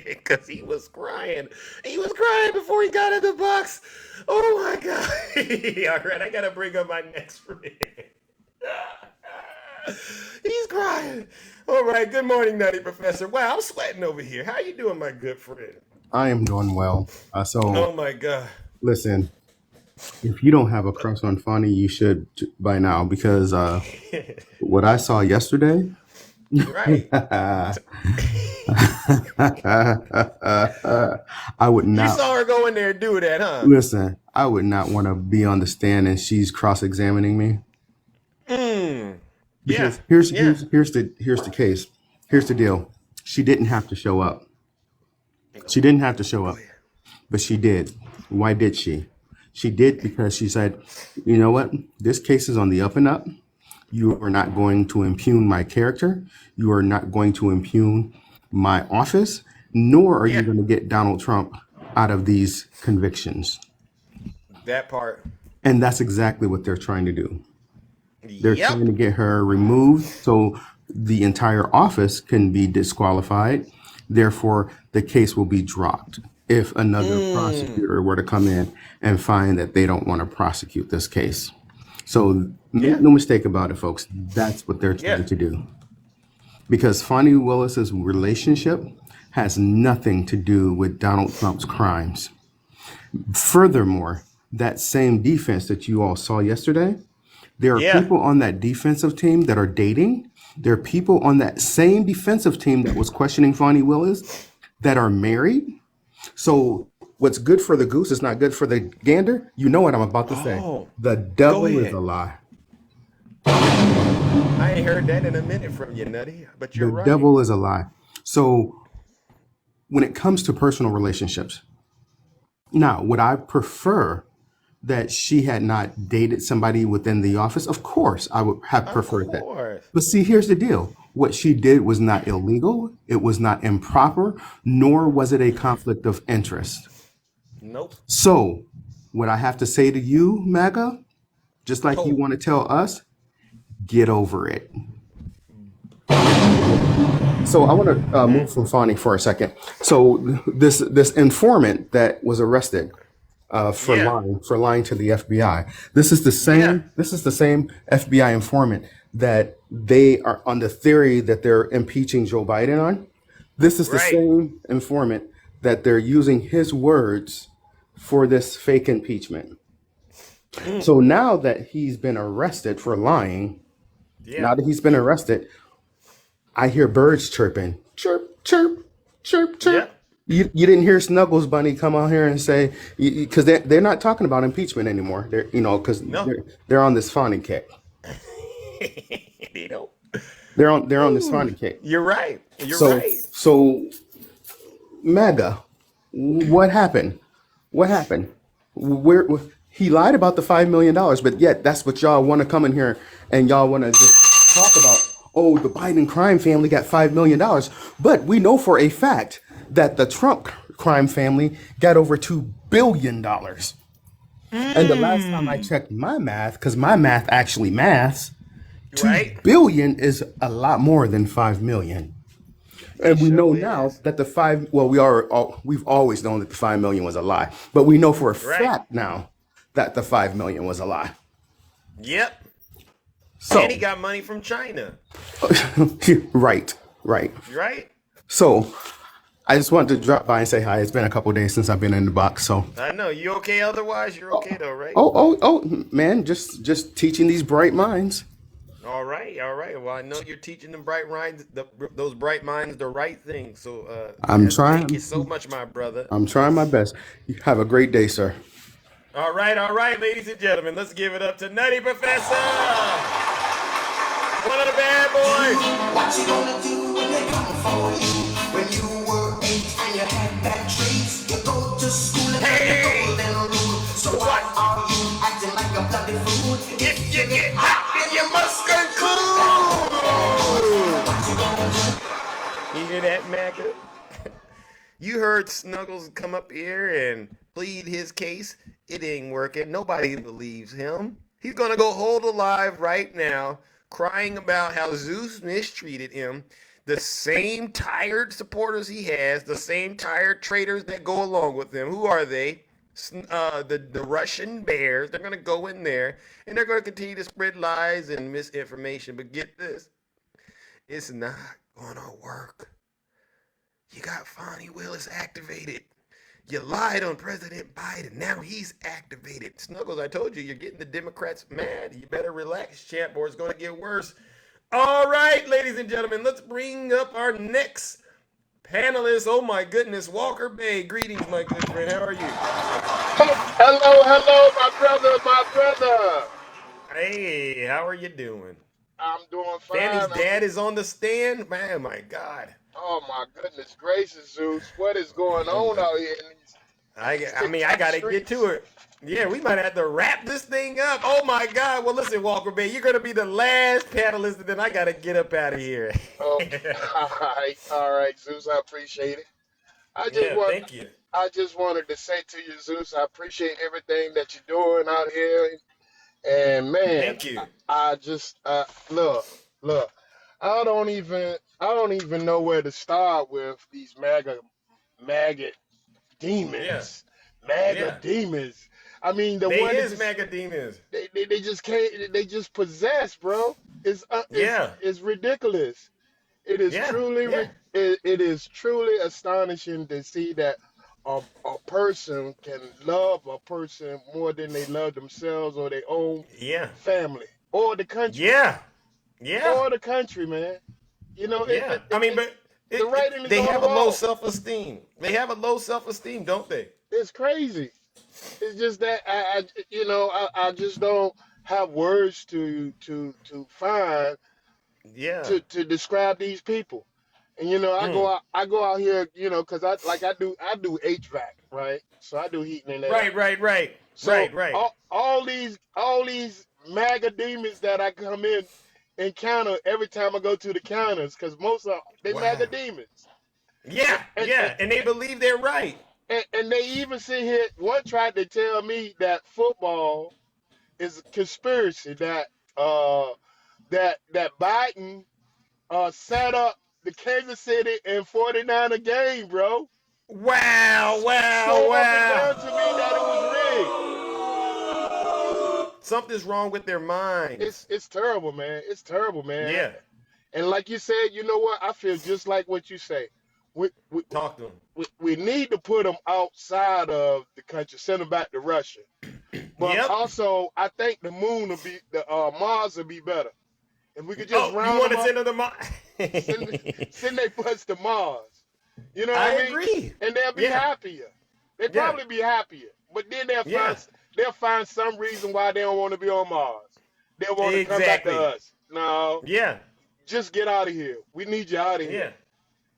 Because he was crying. He was crying before he got in the box. Oh my God. All right, I got to bring up my next friend. He's crying. All right, good morning, Nutty Professor. Wow, I'm sweating over here. How you doing, my good friend? I am doing well. Oh my God. Listen, if you don't have a crush on Fani, you should by now, because what I saw yesterday. Right. I would not. You saw her go in there and do that, huh? Listen, I would not want to be on the stand and she's cross-examining me. Because here's the case. Here's the deal. She didn't have to show up. She didn't have to show up, but she did. Why did she? She did because she said, you know what? This case is on the up and up. You are not going to impugn my character. You are not going to impugn my office, nor are you going to get Donald Trump out of these convictions. That part. And that's exactly what they're trying to do. They're trying to get her removed so the entire office can be disqualified. Therefore, the case will be dropped if another prosecutor were to come in and find that they don't want to prosecute this case. So make no mistake about it, folks. That's what they're trying to do. Because Fani Willis's relationship has nothing to do with Donald Trump's crimes. Furthermore, that same defense that you all saw yesterday, there are people on that defensive team that are dating. There are people on that same defensive team that was questioning Fani Willis that are married. So what's good for the goose is not good for the gander. You know what I'm about to say. The devil is a lie. I ain't heard that in a minute from you, Nutty, but you're right. The devil is a lie. So when it comes to personal relationships, now, would I prefer that she had not dated somebody within the office? Of course, I would have preferred that. But see, here's the deal. What she did was not illegal. It was not improper, nor was it a conflict of interest. Nope. So what I have to say to you, MAGA, just like you want to tell us, get over it. So I want to move from Fani for a second. So this informant that was arrested for lying to the FBI. This is the same. This is the same FBI informant that they are on the theory that they're impeaching Joe Biden on. This is the same informant that they're using his words for this fake impeachment. So now that he's been arrested for lying, now that he's been arrested, I hear birds chirping, chirp, chirp, chirp, chirp. You didn't hear Snuggles Bunny come out here and say, because they're not talking about impeachment anymore. They're because they're on this Fani kick. They don't. They're on this Fani kick. You're right. You're right. So MAGA, what happened? What happened? Where he lied about the $5 million, but yet that's what y'all want to come in here and y'all want to just talk about. Oh, the Biden crime family got $5 million, but we know for a fact that the Trump crime family got over $2 billion. And the last time I checked my math, because my math actually maths, $2 billion is a lot more than $5 million. And we know now that we've always known that the $5 million was a lie, but we know for a fact now that the $5 million was a lie. Yep. So, and he got money from China. Right. So I just wanted to drop by and say hi. It's been a couple of days since I've been in the box. So I know you okay. Otherwise, you're okay though, right? Oh, man, just teaching these bright minds. All right. Well, I know you're teaching them bright minds, those bright minds, the right thing. So I'm trying. Thank you so much, my brother. I'm trying my best. You have a great day, sir. All right, ladies and gentlemen, let's give it up to Nutty Professor, one of the bad boys. What you gonna do when they come for you? When you were 8 and you had that tree? that MAGA? You heard Snuggles come up here and plead his case. It ain't working. Nobody believes him. He's going to go hold alive right now, crying about how Zeus mistreated him. The same tired supporters he has, the same tired traitors that go along with him. Who are they? The Russian bears. They're going to go in there, and they're going to continue to spread lies and misinformation. But get this. It's not going to work. You got Fani Willis activated. You lied on President Biden. Now he's activated. Snuggles, I told you, you're getting the Democrats mad. You better relax, champ, or it's going to get worse. All right, ladies and gentlemen, let's bring up our next panelist. Oh, my goodness. Walker Bay. Greetings, my good friend. How are you? Hello, my brother. Hey, how are you doing? I'm doing fine. Fanny's dad is on the stand? Man, my God. Oh, my goodness gracious, Zeus. What is going on out here in these I got to get to it. Yeah, we might have to wrap this thing up. Oh, my God. Well, listen, Walker Bay, you're going to be the last panelist, and then I got to get up out of here. Oh, all right, Zeus. I appreciate it. Thank you. I just wanted to say to you, Zeus, I appreciate everything that you're doing out here. And, man, thank you. I just, look, I don't even know where to start with these maggot demons. Demons. I mean, MAGA demons. They just can't. They just possess, bro. It's ridiculous. It is it is truly astonishing to see that a person can love a person more than they love themselves or their own family or the country. Or the country, man. You know. They have a low self-esteem. They have a low self-esteem, don't they? It's crazy. It's just that I just don't have words to find to describe these people. And I go out here, because I do HVAC, right? So I do heating and air. Right. So all these MAGA demons that I come in encounter every time I go to the counters, because most of they MAGA demons. And they believe they're right. And they even sit here. One tried to tell me that football is a conspiracy, that Biden set up the Kansas City and 49er game, bro. Wow. Down to me that it was rigged. Something's wrong with their minds. It's terrible, man. Yeah. And like you said, you know what? I feel just like what you say. Talk to them. We need to put them outside of the country, send them back to Russia. But also, I think the moon will be, Mars will be better. If we could just round them up, send them to Mars? send their butts to Mars. You know what I mean? Agree. And they'll be happier. They'll probably be happier. But then they'll find some reason why they don't want to be on Mars. They want to come back to us. No. Yeah. Just get out of here. We need you out of here.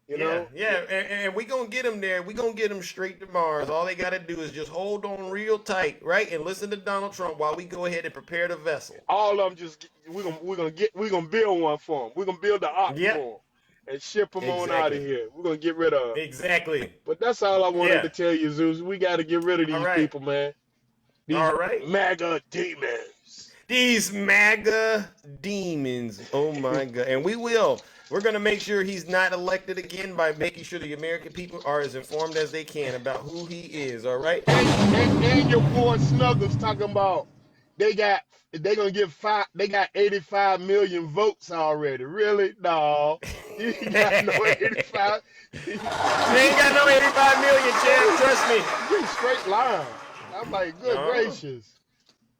You know? And we're going to get them there. We're going to get them straight to Mars. All they got to do is just hold on real tight, right? And listen to Donald Trump while we go ahead and prepare the vessel. All of them we're going to build one for them. We're going to build the op for them and ship them on out of here. We're going to get rid of them. Exactly. But that's all I wanted to tell you, Zeus. We got to get rid of these people, man. These MAGA demons. These MAGA demons. Oh, my God. And we will. We're going to make sure he's not elected again by making sure the American people are as informed as they can about who he is, all right? And your boy Snuggles talking about they got 85 million votes already. Really? No. You ain't got no 85. You ain't got no 85 million, champ. Trust me. You straight line. I'm like, good gracious.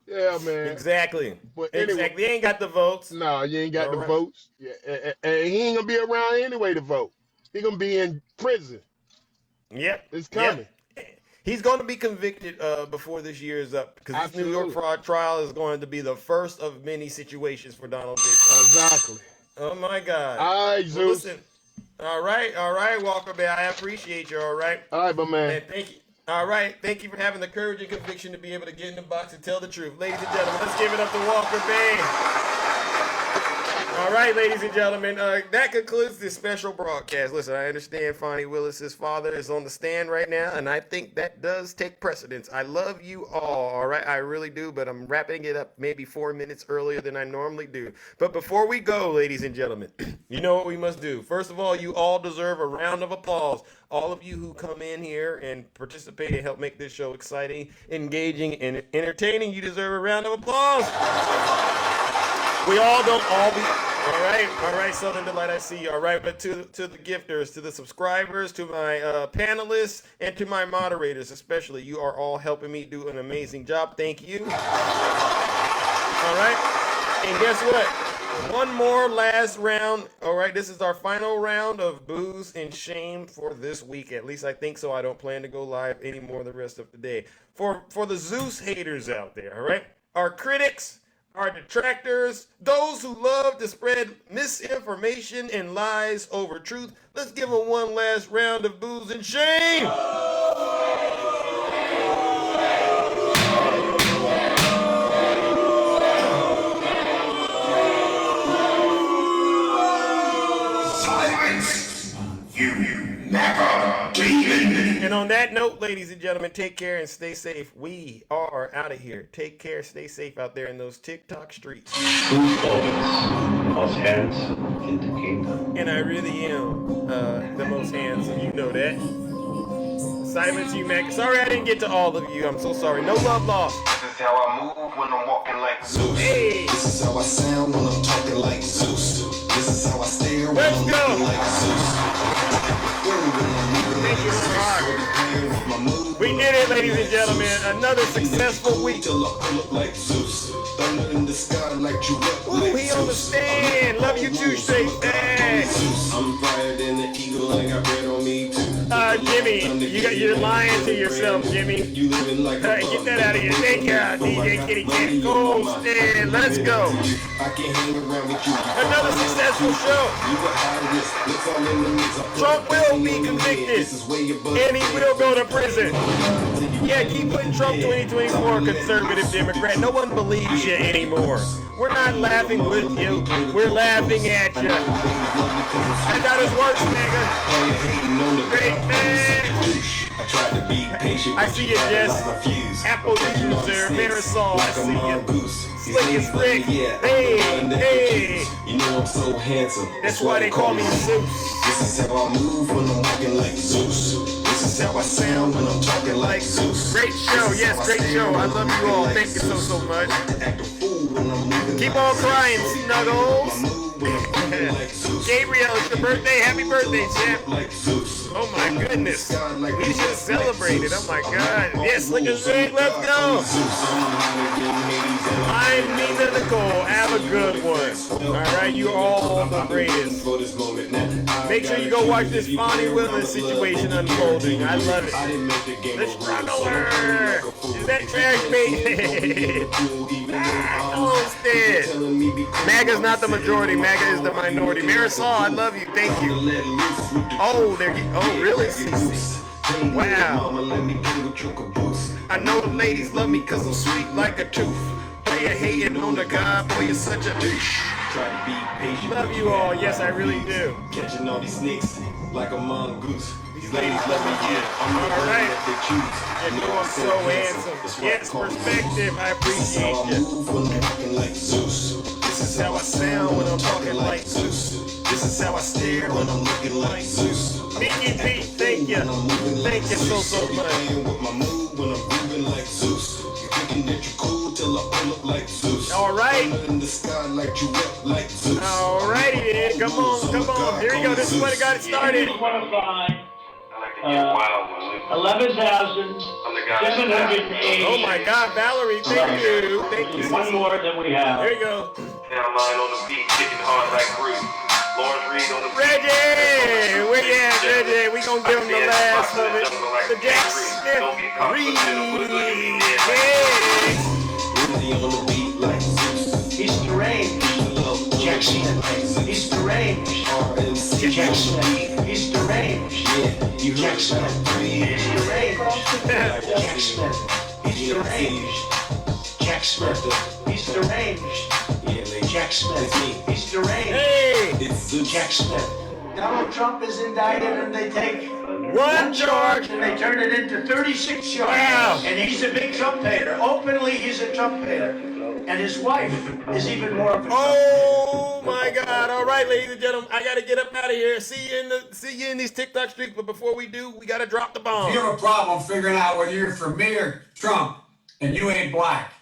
Yeah, man. Exactly. But anyway, they ain't got the votes. No, you ain't got the votes. Yeah, and he ain't gonna be around anyway to vote. He gonna be in prison. Yep. It's coming. Yep. He's going to be convicted before this year is up, because this New York fraud trial is going to be the first of many situations for Donald J. Trump. Exactly. Oh my God. All right, Zeus. Well, listen. All right, Walker Bay. I appreciate you. All right. All right, my man. And thank you. All right, thank you for having the courage and conviction to be able to get in the box and tell the truth. Ladies and gentlemen, let's give it up to Walker Bay. All right, ladies and gentlemen, that concludes this special broadcast. Listen, I understand Fani Willis's father is on the stand right now, and I think that does take precedence. I love you all right? I really do, but I'm wrapping it up maybe 4 minutes earlier than I normally do. But before we go, ladies and gentlemen, you know what we must do. First of all, you all deserve a round of applause. All of you who come in here and participate and help make this show exciting, engaging, and entertaining, you deserve a round of applause. We all don't all be all right, Southern Delight, I see you. All right, but to the gifters, to the subscribers, to my panelists, and to my moderators, especially, you are all helping me do an amazing job. Thank you. All right, and guess what? One more last round. All right, this is our final round of booze and shame for this week. At least I think so. I don't plan to go live anymore the rest of the day. For the Zeus haters out there, all right, our critics, our detractors, those who love to spread misinformation and lies over truth, let's give them one last round of booze and shame. Silence, you never demon. And on that note, ladies and gentlemen, take care and stay safe. We are out of here. Take care, stay safe out there in those TikTok streets. Most handsome in the kingdom. And I really am the most handsome. You know that. Silence you, Mac. Sorry I didn't get to all of you. I'm so sorry. No love lost. This is how I move when I'm walking like Zeus. Hey. This is how I sound when I'm talking like Zeus. This is how I stare when I'm looking like Zeus. Thank you, we did it, ladies and gentlemen. Another successful week. Ooh, he on the stand. Love you too, straight back. I'm brighter than the eagle. I got bread on me too. Jimmy, you're lying to yourself, Jimmy. You living like get that out of here. Thank you, DJ Kitty Cat. Go stand. Let's go. I can't hang around with you. Another successful show. Trump will be convicted, and he will go to prison. Yeah, keep putting Trump 2024 conservative Democrat. No one believes you anymore. We're not laughing with you. We're laughing at you. I got his works, nigga. Great man. I see you, Jess. Apple user, Marisol. I see you. Slick as Rick. Hey, hey. You know I'm so handsome. That's why they call me Zeus. This is how I move when I'm walking like Zeus. This is how I sound when I'm talking like Zeus. Great show, yes, great show. I love you all. Thank you so much. Keep on crying, Snuggles. Gabriel, it's your birthday. Happy birthday, champ. Oh my goodness. We should celebrate it. Oh my God. Yes, Slick as Rick, let's go. I'm Nina Nicole. Have a good one. Alright, you all the greatest. Make sure you go watch this Fani Willis situation unfolding. I love it. The struggler. Is that trash bait? Homestead. MAGA's not the majority. MAGA is the minority. Marisol, I love you. Thank you. Oh, really? Wow. I know the ladies love me because I'm sweet like a tooth. Player hating on the God, boy, you're such a douche. Love you all. Yes, I really do. Catching all these snakes like a mongoose. These ladies love me, yeah. All right. You know I'm so handsome. Yes, perspective. I appreciate you. This is how I sound when I'm talking like Zeus. This is how I stare when I'm looking like Zeus. Mickey Pete, thank you. Thank you so much. All right. All righty then. Come on. Here we go. This is what got it started. 11,780. Oh my God, Valerie, thank you. One more than we have. There you go. Caroline on the beat, kicking hard like Bruce. Lawrence Reed on the beat. Reggie! Where you at, Reggie? We gonna give him the last of it. The Jack Smith Reed. On the beat like Zeus. He's deranged. Jack Smith. He's deranged. Jack Smith. He's deranged. Yeah, Jack Smith. He's deranged. Jack Smith. He's deranged. Jack Smith. He's deranged. Jack Smith. He's deranged. Hey! It's Jack Smith. Donald Trump is indicted and they take one charge and they turn it into 36 charges. Wow. And he's a big Trump hater. Openly, he's a Trump hater. And his wife is even more of a Trump Oh my God! All right, ladies and gentlemen, I gotta get up out of here. See you in these TikTok streets. But before we do, we gotta drop the bomb. If you have a problem figuring out whether you're for me or Trump, and you ain't black,